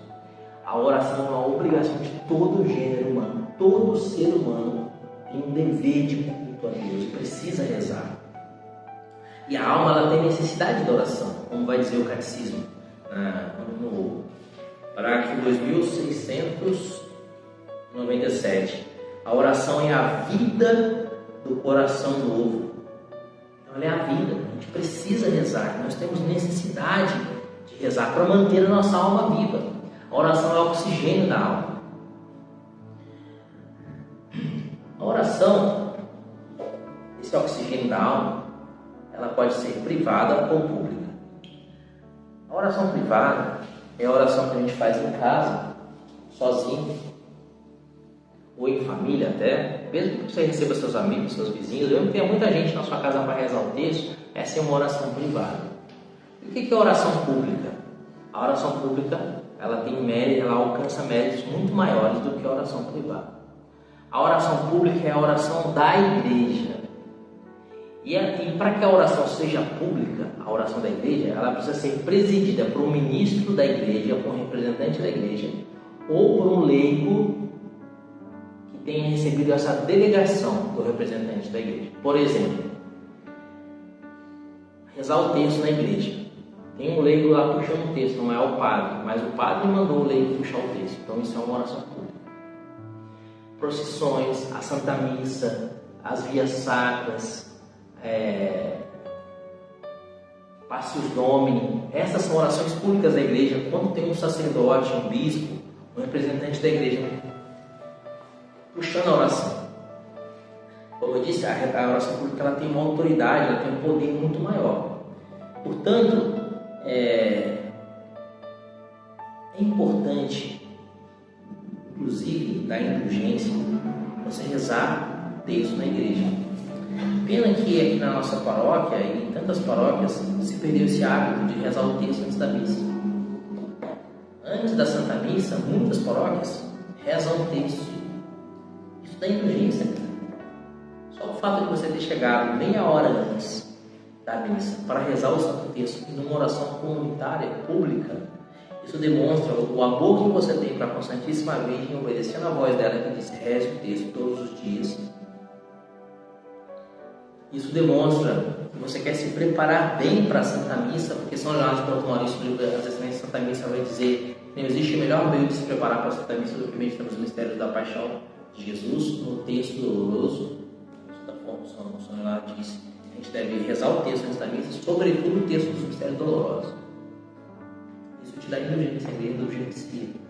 A oração é uma obrigação de todo o gênero humano. Todo ser humano tem um dever de culto a Deus, precisa rezar. E a alma, ela tem necessidade da oração, como vai dizer o catecismo no parágrafo 2697. A oração é a vida do coração novo. Então ela é a vida, a gente precisa rezar, nós temos necessidade de rezar para manter a nossa alma viva. A oração é o oxigênio da alma. A oração, esse oxigênio da alma, ela pode ser privada ou pública. A oração privada é a oração que a gente faz em casa, sozinho, ou em família até, mesmo que você receba seus amigos, seus vizinhos, mesmo que tenha muita gente na sua casa para rezar o texto, essa é uma oração privada. E o que é a oração pública? A oração pública, ela tem mérito, ela alcança méritos muito maiores do que a oração privada. A oração pública é a oração da igreja. E para que a oração seja pública, a oração da igreja, ela precisa ser presidida por um ministro da igreja, por um representante da igreja, ou por um leigo que tenha recebido essa delegação do representante da igreja. Por exemplo, rezar o texto na igreja. Tem um leigo lá puxando o texto, não é o padre, mas o padre mandou o leigo puxar o texto. Então isso é uma oração pública. Procissões, a Santa Missa, as vias sacras, Passius Domini, essas são orações públicas da igreja. Quando tem um sacerdote, um bispo, um representante da igreja puxando a oração, como eu disse, a oração pública ela tem uma autoridade, ela tem um poder muito maior. Portanto, é importante, inclusive da indulgência, você rezar o texto na igreja. Pena que aqui na nossa paróquia e em tantas paróquias se perdeu esse hábito de rezar o texto antes da missa. Antes da Santa Missa, muitas paróquias rezam o texto. Isso dá indulgência. Só o fato de você ter chegado meia hora antes da missa para rezar o Santo Texto em uma oração comunitária, pública, isso demonstra o amor que você tem para com a Santíssima Virgem, obedecendo a voz dela que diz: reze o texto todos os dias. Isso demonstra que você quer se preparar bem para a Santa Missa, porque São Leonardo de Ponto Maurício, às vezes na Santa Missa, vai dizer que não existe melhor meio de se preparar para a Santa Missa do que meditar nos mistérios da paixão de Jesus, no texto doloroso. Da forma que São Leonardo disse, a gente deve rezar o texto antes da missa, sobretudo o texto dos mistérios dolorosos. Isso te dá indulgência, indulgência.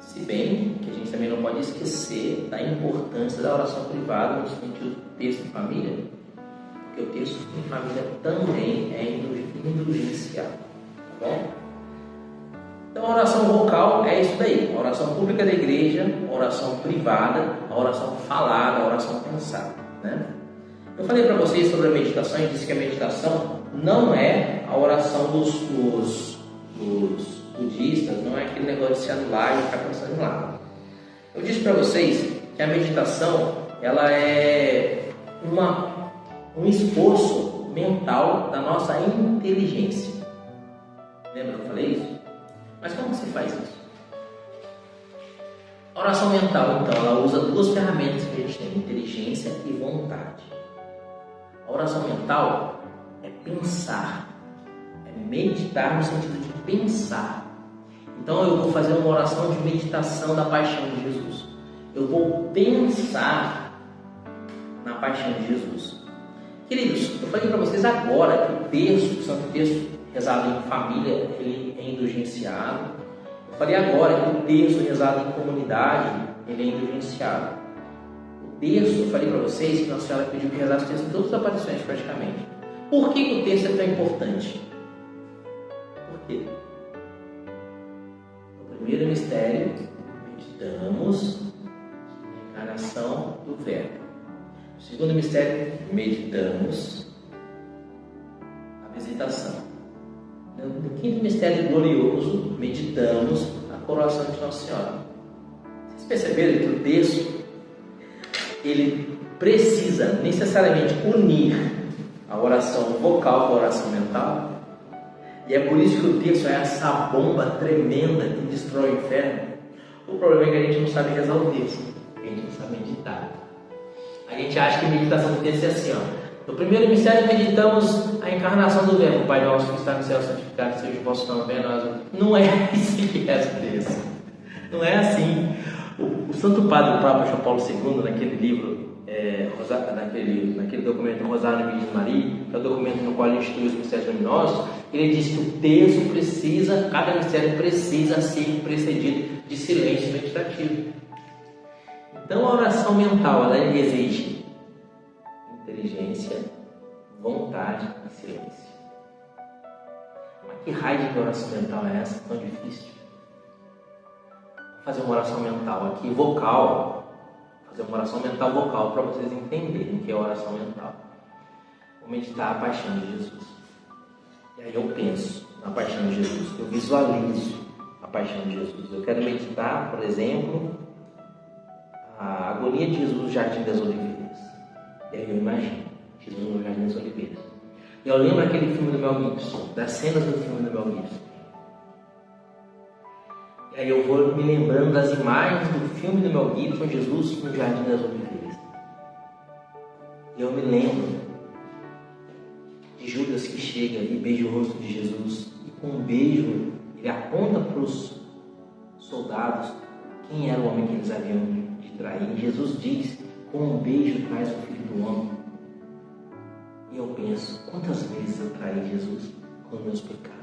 Se bem que a gente também não pode esquecer da importância da oração privada no sentido do texto em família, porque o texto em família também é indulgenciado, tá bom? Então a oração vocal é isso daí: a oração pública da igreja, a oração privada, a oração falada, a oração pensada, né? Eu falei para vocês sobre a meditação e disse que a meditação não é a oração dos budistas, não é aquele negócio de se anular e ficar pensando em nada. Eu disse para vocês que a meditação ela é um esforço mental da nossa inteligência. Lembra que eu falei isso? Mas como se faz isso? A oração mental, então, ela usa duas ferramentas que a gente tem: inteligência e vontade. A oração mental é pensar, é meditar no sentido de pensar. Então eu vou fazer uma oração de meditação da paixão de Jesus. Eu vou pensar na paixão de Jesus. Queridos, eu falei para vocês agora que o texto, o Santo Texto rezado em família, ele é indulgenciado. Eu falei agora que o texto rezado em comunidade, ele é indulgenciado. O texto, eu falei para vocês que Nossa Senhora pediu que rezasse o texto em todas as aparições praticamente. Por que o texto é tão importante? Por quê? No primeiro mistério, meditamos a encarnação do Verbo. No segundo mistério, meditamos a visitação. No quinto mistério glorioso, meditamos a coroação de Nossa Senhora. Vocês perceberam que o texto ele precisa necessariamente unir a oração vocal com a oração mental? E é por isso que o texto é essa bomba tremenda que destrói o inferno. O problema é que a gente não sabe rezar o texto, a gente não sabe meditar. A gente acha que a meditação do texto é assim, ó. No primeiro mistério meditamos a encarnação do Verbo. Pai nosso que está no céu, santificado seja o vosso nome, venha a nós. Não é assim que reza o texto. Não é assim. O Santo Padre, o Papa João Paulo II, naquele livro, naquele documento Rosário na Virgem Maria, que é o documento no qual ele institui os mistérios luminosos, ele diz que o texto precisa, cada mistério precisa ser precedido de silêncio meditativo. Então a oração mental, ela exige inteligência, vontade e silêncio. Mas Que raio de oração mental é essa? Tão difícil. Vou fazer uma oração mental aqui, vocal. Vou fazer uma oração mental vocal para vocês entenderem o que é oração mental. Vou meditar a paixão de Jesus. E aí eu penso na paixão de Jesus. Eu visualizo a paixão de Jesus. Eu quero meditar, por exemplo, a agonia de Jesus no Jardim das Oliveiras. E aí eu imagino Jesus no Jardim das Oliveiras. E eu lembro aquele filme do Mel Gibson, das cenas do filme do Mel Gibson. E aí eu vou me lembrando das imagens do filme do Mel Gibson, Jesus no Jardim das Oliveiras. E eu me lembro de Judas que chega e beija o rosto de Jesus. E com um beijo, ele aponta para os soldados quem era o homem que eles haviam de trair. E Jesus diz, com um beijo traz o Filho do Homem. E eu penso, quantas vezes eu traí Jesus com os meus pecados?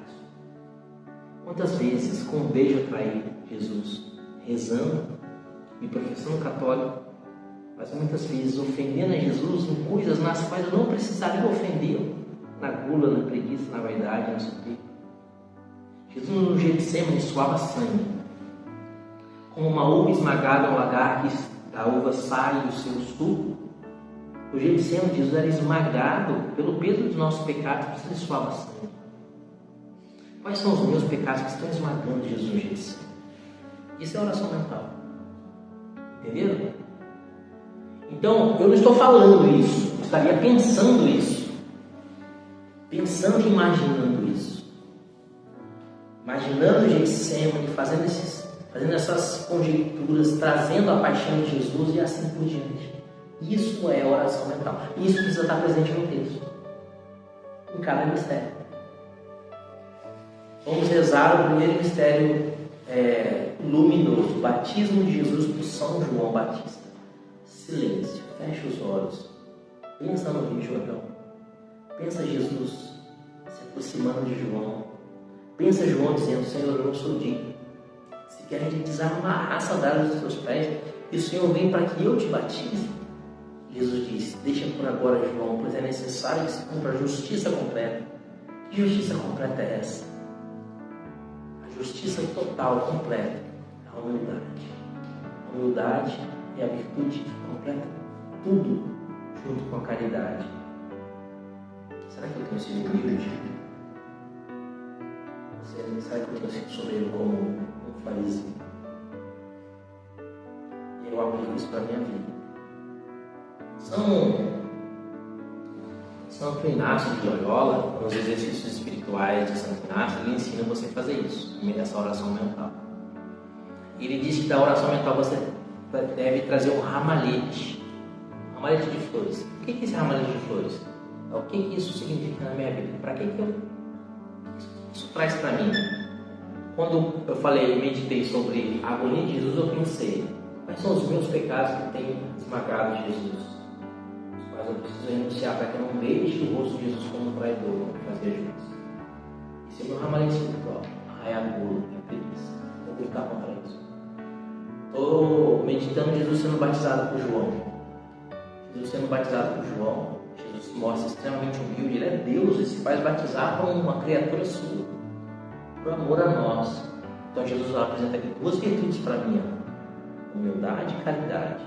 Quantas vezes com um beijo eu traí Jesus? Rezando, me professando católico, mas muitas vezes ofendendo a Jesus em coisas nas quais eu não precisaria ofendê-lo. Na gula, na preguiça, na vaidade, não sei o quê. Jesus no Getsemane suava sangue. Como uma uva esmagada ao lagar que a uva sai do seu suco, o Getsemane, Jesus era esmagado pelo peso dos nossos pecados, por isso ele suava sangue. Quais são os meus pecados que estão esmagando Jesus no Getsemane? Isso é oração mental. Entenderam? Então, eu não estou falando isso, eu estaria pensando isso. Pensando e imaginando isso. Imaginando o Getsemane, fazendo essas conjecturas, trazendo a paixão de Jesus e assim por diante. Isso é oração mental. Isso precisa estar presente no texto. Em cada mistério. Vamos rezar o primeiro mistério luminoso. Batismo de Jesus por São João Batista. Silêncio. Feche os olhos. Pensa no Rio Jordão. Pensa Jesus se aproximando de João. Pensa João dizendo, Senhor, eu não sou digno. Se querem desamarrar a sandália dos teus pés, e o Senhor vem para que eu te batize. Jesus disse, deixa por agora, João, pois é necessário que se cumpra a justiça completa. Que justiça completa é essa? A justiça total, completa, a humildade. A humildade é a virtude completa. Tudo junto com a caridade. Será que eu tenho sido humilde? Será que eu tenho sido soberbo como um fariseu? Eu aplico isso para a minha vida. Santo Inácio de Loyola, nos exercícios espirituais de Santo Inácio, ele ensina você a fazer isso, essa oração mental. Ele diz que da oração mental você deve trazer um ramalhete de flores. O que é esse ramalhete de flores? O que isso significa na minha vida? Para que isso traz para mim? Quando eu meditei sobre a agonia de Jesus, eu pensei, quais são os meus pecados que têm esmagado Jesus? Os quais eu preciso renunciar para que eu não veja o rosto de Jesus como um traidor, como fazia Judas. Esse é o meu ramalhete espiritual. É a gula, é a preguiça. Vou lutar contra isso. Estou meditando Jesus sendo batizado por João. Jesus sendo batizado por João. Jesus se mostra extremamente humilde, ele é Deus e se faz batizar por uma criatura sua, por amor a nós. Então Jesus apresenta aqui duas virtudes para mim: humildade e caridade.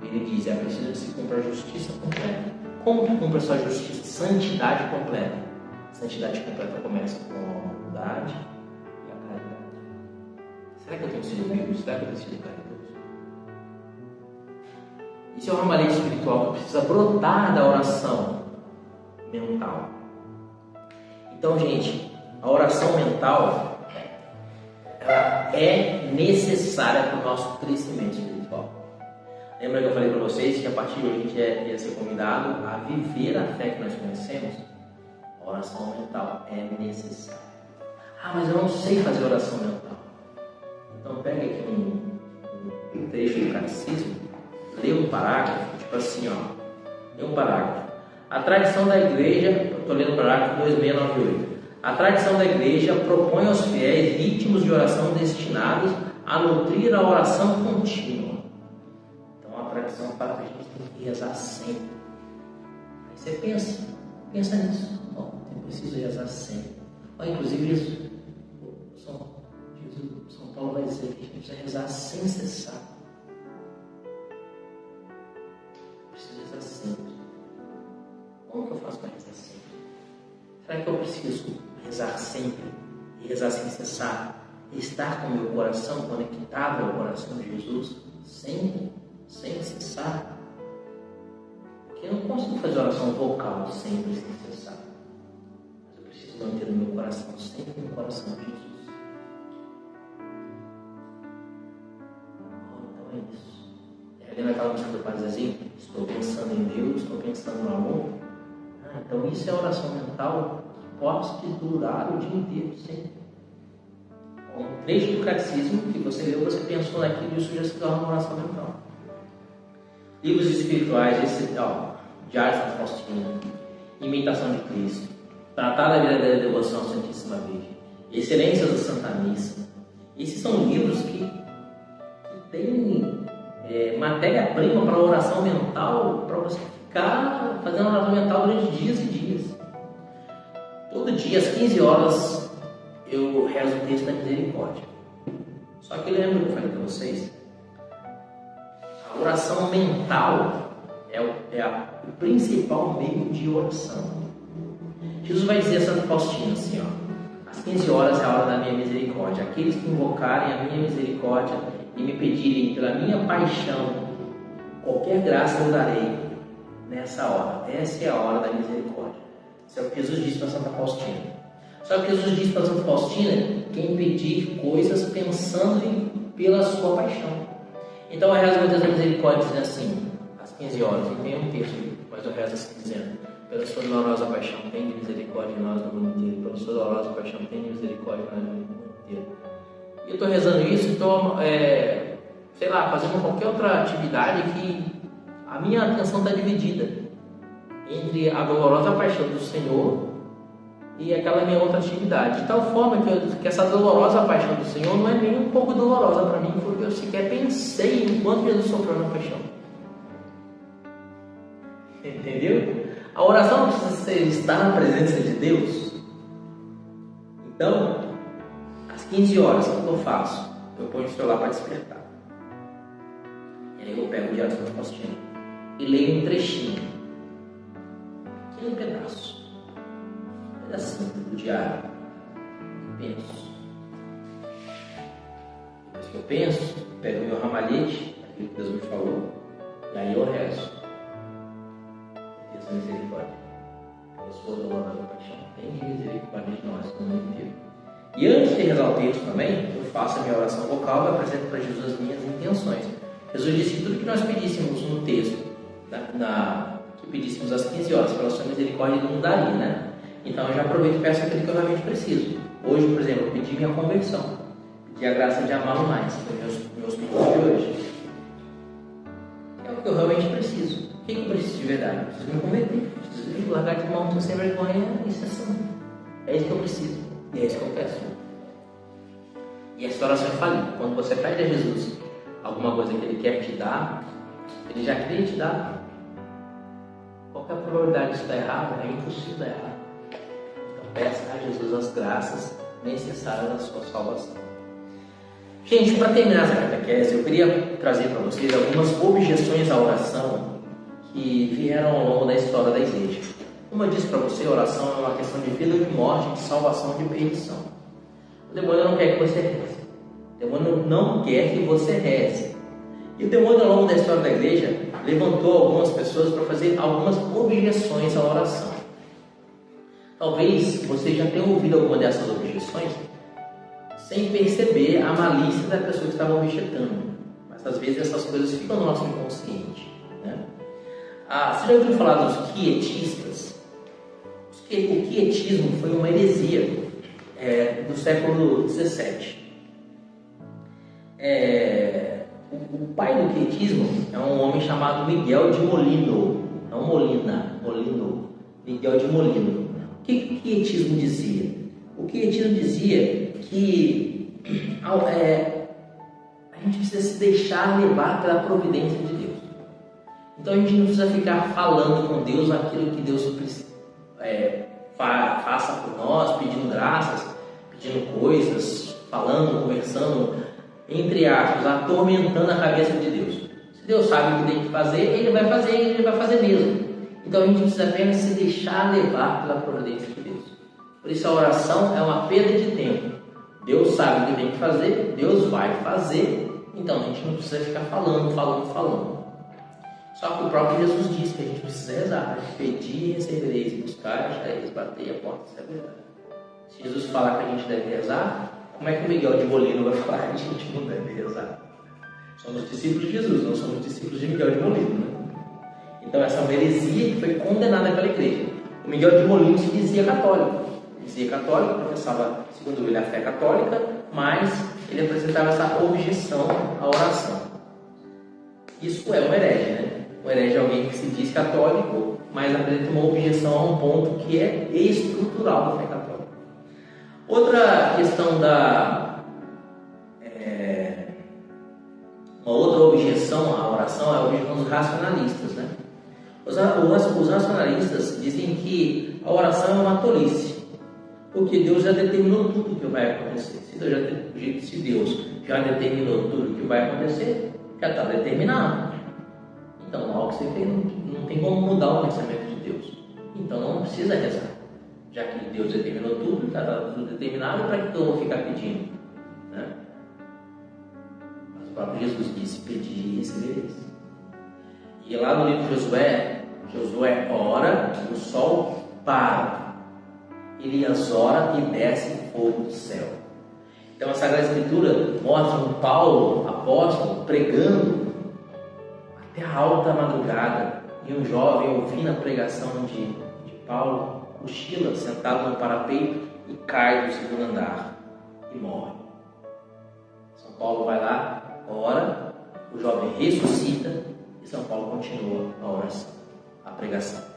Ele diz, é preciso que se cumpra a justiça completa. Como que cumpre essa justiça? Santidade completa. Santidade completa começa com a humildade e a caridade. Será que eu tenho sido humilde? Será que eu tenho sido caridoso? Isso é um ramalhete espiritual que precisa brotar da oração mental. Então, gente, a oração mental ela é necessária para o nosso crescimento espiritual. Lembra que eu falei para vocês que a partir de hoje a gente ia ser convidado a viver a fé que nós conhecemos? A oração mental é necessária. Ah, mas eu não sei fazer oração mental. Então pega aqui um trecho do catecismo, lê um parágrafo, tipo assim, lê um parágrafo. A tradição da igreja, eu estou lendo o parágrafo 2698. A tradição da igreja propõe aos fiéis ritmos de oração destinados a nutrir a oração contínua. Então a tradição fala que a gente tem que rezar sempre. Aí você pensa nisso. Bom, eu preciso rezar sempre. Inclusive, São Paulo vai dizer que a gente precisa rezar sem cessar. Preciso rezar sempre. Como que eu faço para rezar sempre? Será que eu preciso rezar sempre e rezar sem cessar? E estar com o meu coração conectado ao coração de Jesus sempre, sem cessar? Porque eu não consigo fazer oração vocal sempre sem cessar. Mas eu preciso manter o meu coração sempre no coração de Jesus. Então é isso. Ali naquela música do Padre Zezinho, estou pensando em Deus, estou pensando no amor. Então isso é oração mental que pode durar o dia inteiro sempre. Um trecho do catecismo que você leu, você pensou naquilo e isso já se torna uma oração mental. Livros espirituais, Diário de Santa Faustina, Imitação de Cristo, Tratado da Verdadeira Devoção à Santíssima Virgem, Excelências da Santa Missa. Esses são livros que têm matéria-prima para oração mental, para você ficar fazendo oração mental durante dias e dias. Todo dia, às 15 horas, eu rezo o texto da misericórdia. Só que lembra que eu falei para vocês? A oração mental é o principal meio de oração. Jesus vai dizer a Santa Faustina assim, às 15 horas é a hora da minha misericórdia. Aqueles que invocarem a minha misericórdia e me pedirem pela minha paixão, qualquer graça eu darei nessa hora. Essa é a hora da misericórdia. Isso é o que Jesus disse para Santa Faustina. Só que Jesus disse para Santa Faustina quem pedir coisas pensando pela sua paixão. Então a reza muitas vezes misericórdia diz assim, às 15 horas, e tem um texto, mas eu rezo assim dizendo: pela sua dolorosa paixão, tem misericórdia de nós no mundo inteiro. Pela sua dolorosa paixão, tem misericórdia de nós no mundo inteiro. E eu estou rezando isso, estou, fazendo qualquer outra atividade que a minha atenção está dividida entre a dolorosa paixão do Senhor e aquela minha outra atividade, de tal forma que essa dolorosa paixão do Senhor não é nem um pouco dolorosa para mim, porque eu sequer pensei em quanto Jesus sofreu na paixão. Entendeu? A oração não precisa estar na presença de Deus. Então, às 15 horas, o que eu faço? Eu ponho o celular para despertar. E aí eu pego o Diário de Santa Faustina e leio um trechinho, um pedaço. Assim, do diário, penso. Depois que eu penso, pego o meu ramalhete, aquilo que Deus me falou, e aí eu rezo. Deus é misericórdia. Pela sua dolorosa paixão, tem misericórdia de nós no mundo inteiro. E antes de rezar o texto também, eu faço a minha oração vocal e apresento para Jesus as minhas intenções. Jesus disse que tudo que nós pedíssemos no texto, que pedíssemos às 15 horas, pela sua misericórdia, Ele nos daria, né? Então eu já aproveito e peço aquilo que eu realmente preciso. Hoje, por exemplo, eu pedi minha conversão. Pedi a graça de amá-lo mais. Foi meus pedidos de hoje. É o que eu realmente preciso. O que eu preciso de verdade? Eu preciso me converter. Preciso largar de mão, estou sem vergonha. Isso é assim. É isso que eu preciso. E é isso que eu peço. E essa oração é falida. Quando você pede a Jesus alguma coisa que Ele quer te dar, Ele já queria te dar. Qual que é a probabilidade disso estar errado? É impossível dar errado. Peça a Jesus as graças necessárias à sua salvação. Gente, para terminar essa catequese, eu queria trazer para vocês algumas objeções à oração que vieram ao longo da história da igreja. Como eu disse para você, a oração é uma questão de vida e de morte, de salvação e de perdição. O demônio não quer que você reze. O demônio não quer que você reze. E o demônio, ao longo da história da igreja, levantou algumas pessoas para fazer algumas objeções à oração. Talvez você já tenha ouvido alguma dessas objeções sem perceber a malícia da pessoa que estava objetando. Mas às vezes essas coisas ficam no nosso inconsciente, né? Você já ouviu falar dos quietistas? O quietismo foi uma heresia do século XVII. O pai do quietismo é um homem chamado Miguel de Molino, não Molina, Miguel de Molino. O que o quietismo dizia? O quietismo dizia que a gente precisa se deixar levar pela providência de Deus. Então a gente não precisa ficar falando com Deus aquilo que Deus faça por nós, pedindo graças, pedindo coisas, falando, conversando, entre aspas, atormentando a cabeça de Deus. Se Deus sabe o que tem que fazer, Ele vai fazer mesmo. Então a gente precisa apenas se deixar levar pela providência de Deus. Por isso a oração é uma perda de tempo. Deus sabe o que tem que fazer, Deus vai fazer, então a gente não precisa ficar falando. Só que o próprio Jesus disse que a gente precisa rezar, pedir e recebereis, buscar e achareis, bater e a porta se abrirá. Se Jesus fala que a gente deve rezar, como é que o Miguel de Molina vai falar que a gente não deve rezar? Somos discípulos de Jesus, não somos discípulos de Miguel de Molina, né? Então essa é uma heresia que foi condenada pela igreja. O Miguel de Molina se dizia católico. Professava, segundo ele, a fé católica, mas ele apresentava essa objeção à oração. Isso é um herege, né? Um herege é alguém que se diz católico, mas apresenta uma objeção a um ponto que é estrutural da fé católica. Outra questão uma outra objeção à oração é a objeção dos racionalistas, né? Os racionalistas dizem que a oração é uma tolice, porque Deus já determinou tudo o que vai acontecer. Se Deus já determinou tudo o que vai acontecer, já está determinado. Então, algo que você fez não tem como mudar o pensamento de Deus. Então, não precisa rezar. Já que Deus determinou tudo, já está tudo determinado, para que eu vou ficar pedindo? Né? Mas o próprio Jesus disse: pedir e recebereis. E lá no livro de Josué ora, o sol para. Elias ora e desce fogo do céu. Então a Sagrada Escritura mostra um Paulo, apóstolo, pregando até a alta madrugada, e um jovem ouvindo a pregação de Paulo, cochila sentado no parapeito e cai do segundo andar e morre. São Paulo vai lá, ora, o jovem ressuscita e São Paulo continua a oração, a pregação.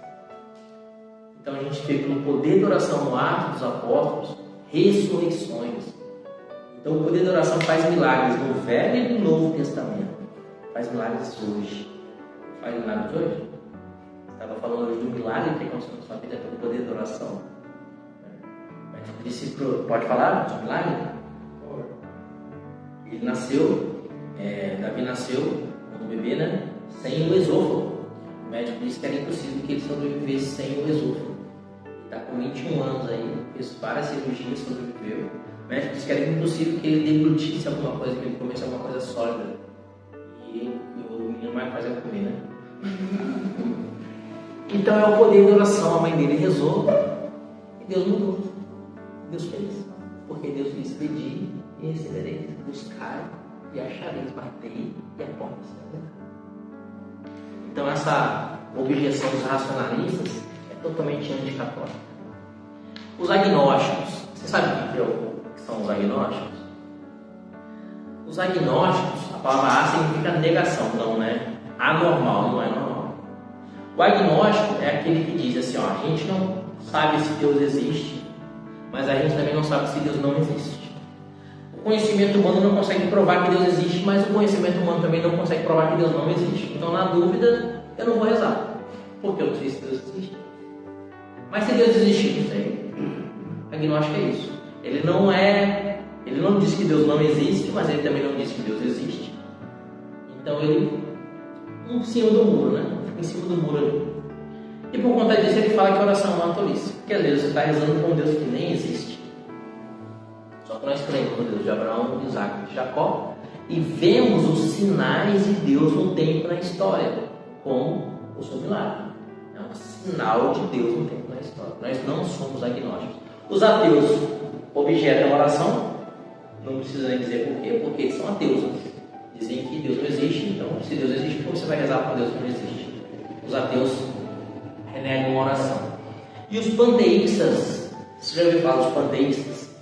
Então a gente vê pelo poder da oração no ato dos apóstolos, ressurreições. Então o poder da oração faz milagres no Velho e no Novo Testamento. Faz milagres hoje. Faz milagres hoje? Estava falando hoje do milagre que aconteceu na sua vida pelo poder da oração. Pode falar do milagre? Ele nasceu, Davi nasceu quando bebê, né? Sem o esôfago. O médico disse que era impossível que ele sobrevivesse sem o esôfago. Está com 21 anos aí, fez várias cirurgias, sobreviveu. O médico disse que era impossível que ele deglutisse alguma coisa, que ele comesse alguma coisa sólida. E o menino mais faz é comer, né? Então é o poder da oração. A mãe dele rezou e Deus mudou. Deus fez. Porque Deus disse: pedir e recebereis, buscar e achareis, bater e a porta se abrirá. Então essa objeção dos racionalistas é totalmente anticatólica. Os agnósticos, você sabe o que são os agnósticos? Os agnósticos, a palavra A significa negação, não é anormal, não é normal. O agnóstico é aquele que diz assim: a gente não sabe se Deus existe, mas a gente também não sabe se Deus não existe. O conhecimento humano não consegue provar que Deus existe, mas o conhecimento humano também não consegue provar que Deus não existe. Então, na dúvida, eu não vou rezar, porque eu não sei se Deus existe. Mas se Deus existir, não sei. Agnóstico é isso. Ele não diz que Deus não existe, mas ele também não diz que Deus existe. Então ele em cima do muro, né? Fica em cima do muro ali. E por conta disso ele fala que a oração é uma tolice. Porque às vezes você está rezando com um Deus que nem existe. Só que nós cremos no Deus de Abraão, de Isaac e de Jacó e vemos os sinais de Deus no tempo, na história, como o seu milagre. É um sinal de Deus no tempo, na história. Nós não somos agnósticos. Os ateus objetam a oração, não precisa nem dizer por quê, porque eles são ateus. Dizem que Deus não existe, então se Deus existe, como você vai rezar para Deus que não existe? Os ateus renegam a oração. E os panteístas, você já ouviu falar dos panteístas?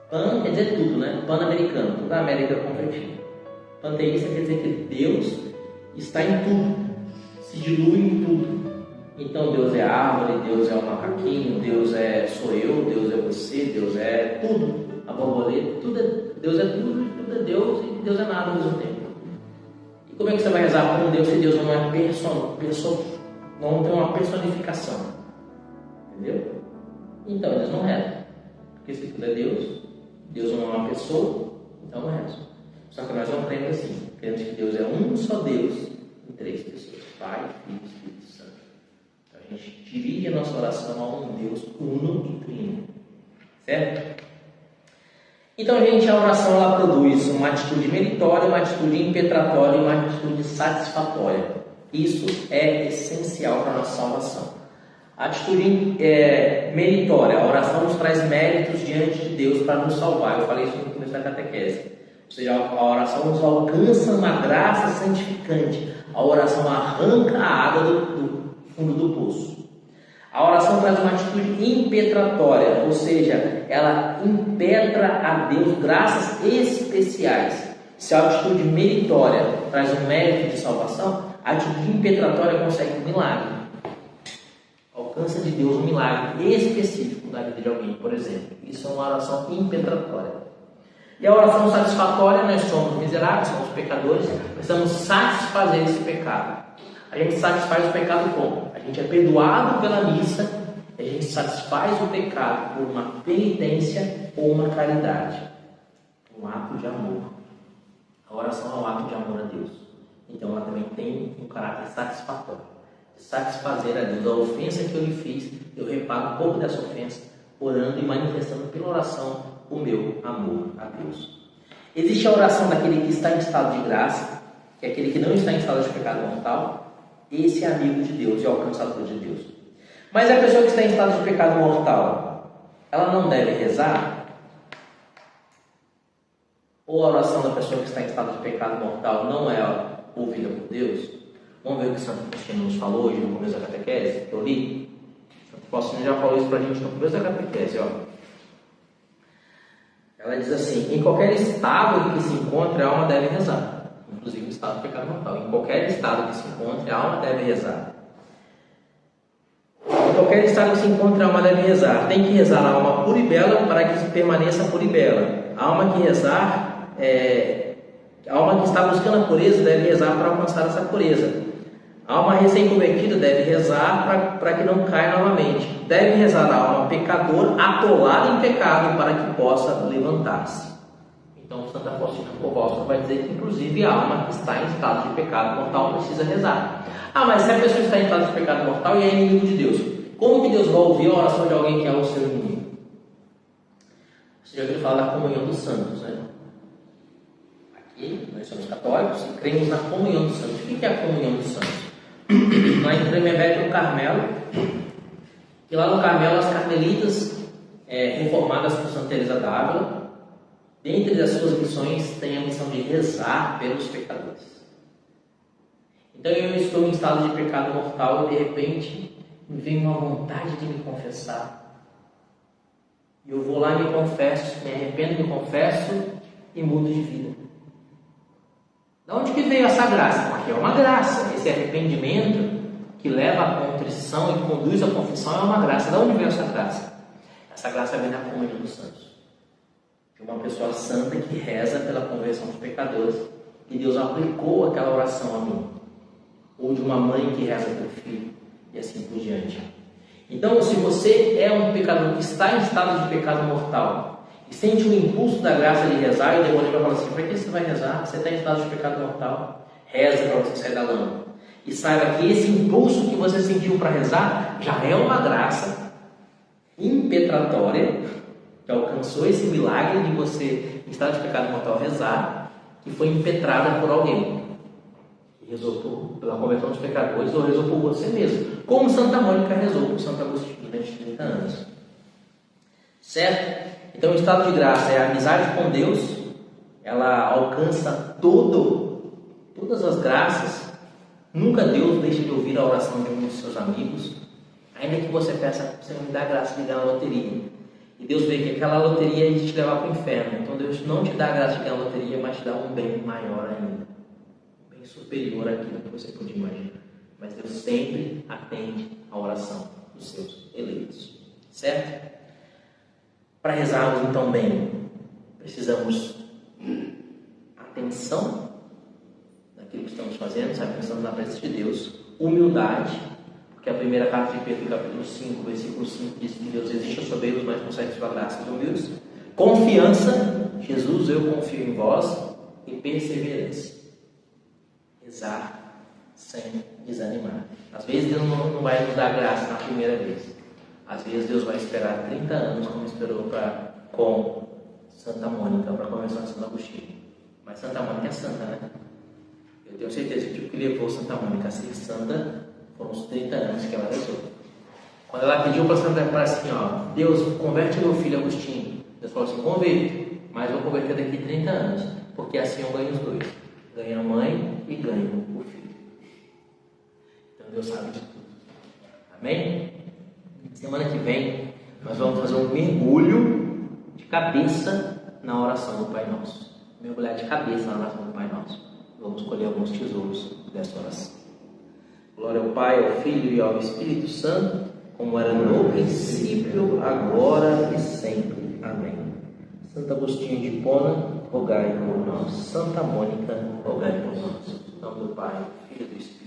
Pan quer dizer tudo, né? Pan-americano, toda a América convertida. Panteísta quer dizer que Deus está em tudo, se dilui em tudo. Então Deus é árvore, Deus é o macaquinho, Deus sou eu, Deus é você, Deus é tudo. A borboleta, Deus é tudo, tudo é Deus e Deus é nada ao mesmo tempo. E como é que você vai rezar para um Deus se Deus não é não tem uma personificação? Entendeu? então eles não rezam. Porque se tudo é Deus, Deus não é uma pessoa, então não rezam. Só que nós não cremos assim. Cremos que Deus é um só Deus em 3 pessoas: Pai, Filho e Espírito Santo. Então a gente dirige a nossa oração a um Deus uno e trino. Certo? Então, gente, a oração ela produz uma atitude meritória, uma atitude impetratória e uma atitude satisfatória. Isso é essencial para a nossa salvação. A atitude meritória, a oração nos traz méritos diante de Deus para nos salvar. Eu falei isso no começo da catequese. Ou seja, a oração nos alcança uma graça santificante. A oração arranca a água do fundo do poço. A oração traz uma atitude impetratória, ou seja, ela impetra a Deus graças especiais. Se a atitude meritória traz um mérito de salvação, a atitude impetratória consegue um milagre. Alcança de Deus um milagre específico na vida de alguém, por exemplo. Isso é uma oração impetratória. E a oração satisfatória, nós somos miseráveis, somos pecadores, precisamos satisfazer esse pecado. A gente satisfaz o pecado como? A gente é perdoado pela missa, a gente satisfaz o pecado por uma penitência ou uma caridade, um ato de amor. A oração é um ato de amor a Deus, então ela também tem um caráter satisfatório, de satisfazer a Deus. A ofensa que eu lhe fiz, eu reparo um pouco dessa ofensa, orando e manifestando pela oração o meu amor a Deus. Existe a oração daquele que está em estado de graça, que é aquele que não está em estado de pecado mortal. Esse é amigo de Deus e alcançador de Deus. Mas a pessoa que está em estado de pecado mortal, ela não deve rezar? Ou a oração da pessoa que está em estado de pecado mortal não é ouvida por Deus? Vamos ver o que Santo Faustino nos falou hoje no começo da catequese, que eu li. Santo Faustino já falou isso para a gente no começo da catequese, ó. Ela diz assim: em qualquer estado que se encontre, a alma deve rezar. Inclusive no estado de pecado mortal. Em qualquer estado que se encontre, a alma deve rezar. Em qualquer estado que se encontre, a alma deve rezar. Tem que rezar a alma pura e bela para que permaneça pura e bela. A alma que rezar, a alma que está buscando a pureza deve rezar para alcançar essa pureza. A alma recém-convertida deve rezar para que não caia novamente. Deve rezar a alma pecador atolada em pecado para que possa levantar-se. Então, Santa Faustina Kowalska vai dizer que, inclusive, a alma que está em estado de pecado mortal precisa rezar. Ah, mas se a pessoa está em estado de pecado mortal e é inimigo de Deus, como que Deus vai ouvir a oração de alguém que é o seu inimigo? Você já ouviu falar da comunhão dos santos, né? Aqui, nós somos católicos e cremos na comunhão dos santos. O que é a comunhão dos santos? Nós em Tremembé no Carmelo, e lá no Carmelo as carmelitas reformadas por Santa Teresa d'Ávila, dentre as suas missões, tem a missão de rezar pelos pecadores. Então eu estou em estado de pecado mortal e de repente me vem uma vontade de me confessar. E eu vou lá e me confesso, me arrependo, me confesso e mudo de vida. De onde que veio essa graça? Porque é uma graça. Esse arrependimento que leva à contrição e conduz à confissão é uma graça. De onde veio essa graça? Essa graça vem da comunhão dos santos. De uma pessoa santa que reza pela conversão dos pecadores, e Deus aplicou aquela oração a mim. Ou de uma mãe que reza pelo filho, e assim por diante. Então, se você é um pecador que está em estado de pecado mortal e sente o impulso da graça de rezar, e o demônio vai falar assim: para que você vai rezar? Você está em estado de pecado mortal. Reza para você sair da lama. E saiba que esse impulso que você sentiu para rezar já é uma graça impetratória que alcançou esse milagre de você, em estado de pecado mortal, rezar, que foi impetrada por alguém. Que rezou pela conversão dos pecadores, ou rezou por você mesmo. Como Santa Mônica rezou por Santo Agostinho durante 30 anos. Certo? Então, o estado de graça é a amizade com Deus. Ela alcança todas as graças. Nunca Deus deixa de ouvir a oração de um dos seus amigos. Ainda que você peça: você me dá a graça de ganhar a loteria. E Deus vê que aquela loteria ia te levar para o inferno. Então Deus não te dá a graça de ganhar a loteria, mas te dá um bem maior ainda. Um bem superior àquilo que você podia imaginar. Mas Deus sempre atende a oração dos seus eleitos. Certo? Para rezarmos então bem, precisamos atenção naquilo que estamos fazendo, sabe? Pensando na presença de Deus, humildade, Porque a primeira carta de Pedro, capítulo 5, versículo 5, diz que Deus existe aos soberbos, mas concede sua graça aos humildes. Confiança, Jesus, eu confio em vós, e perseverança. Rezar sem desanimar. Às vezes Deus não vai nos dar graça na primeira vez. Às vezes Deus vai esperar 30 anos, como esperou com Santa Mônica, para começar a Santo Agostinho. Mas Santa Mônica é santa, né? Eu tenho certeza que o que levou Santa Mônica a ser santa foram os 30 anos que ela rezou. Quando ela pediu para Santa Mônica assim, ó, Deus, converte meu filho Agostinho. Deus falou assim, converto, mas vou converter daqui 30 anos, porque assim eu ganho os dois. Ganho a mãe e ganho o filho. Então Deus sabe de tudo. Amém? Semana que vem nós vamos fazer um mergulho de cabeça na oração do Pai Nosso. Mergulhar de cabeça na oração do Pai Nosso. Vamos escolher alguns tesouros dessa oração. Glória ao Pai, ao Filho e ao Espírito Santo, como era no princípio, agora e sempre. Amém. Santo Agostinho de Hipona, rogai por nós. Santa Mônica, rogai por nós. Em nome do Pai, Filho e do Espírito.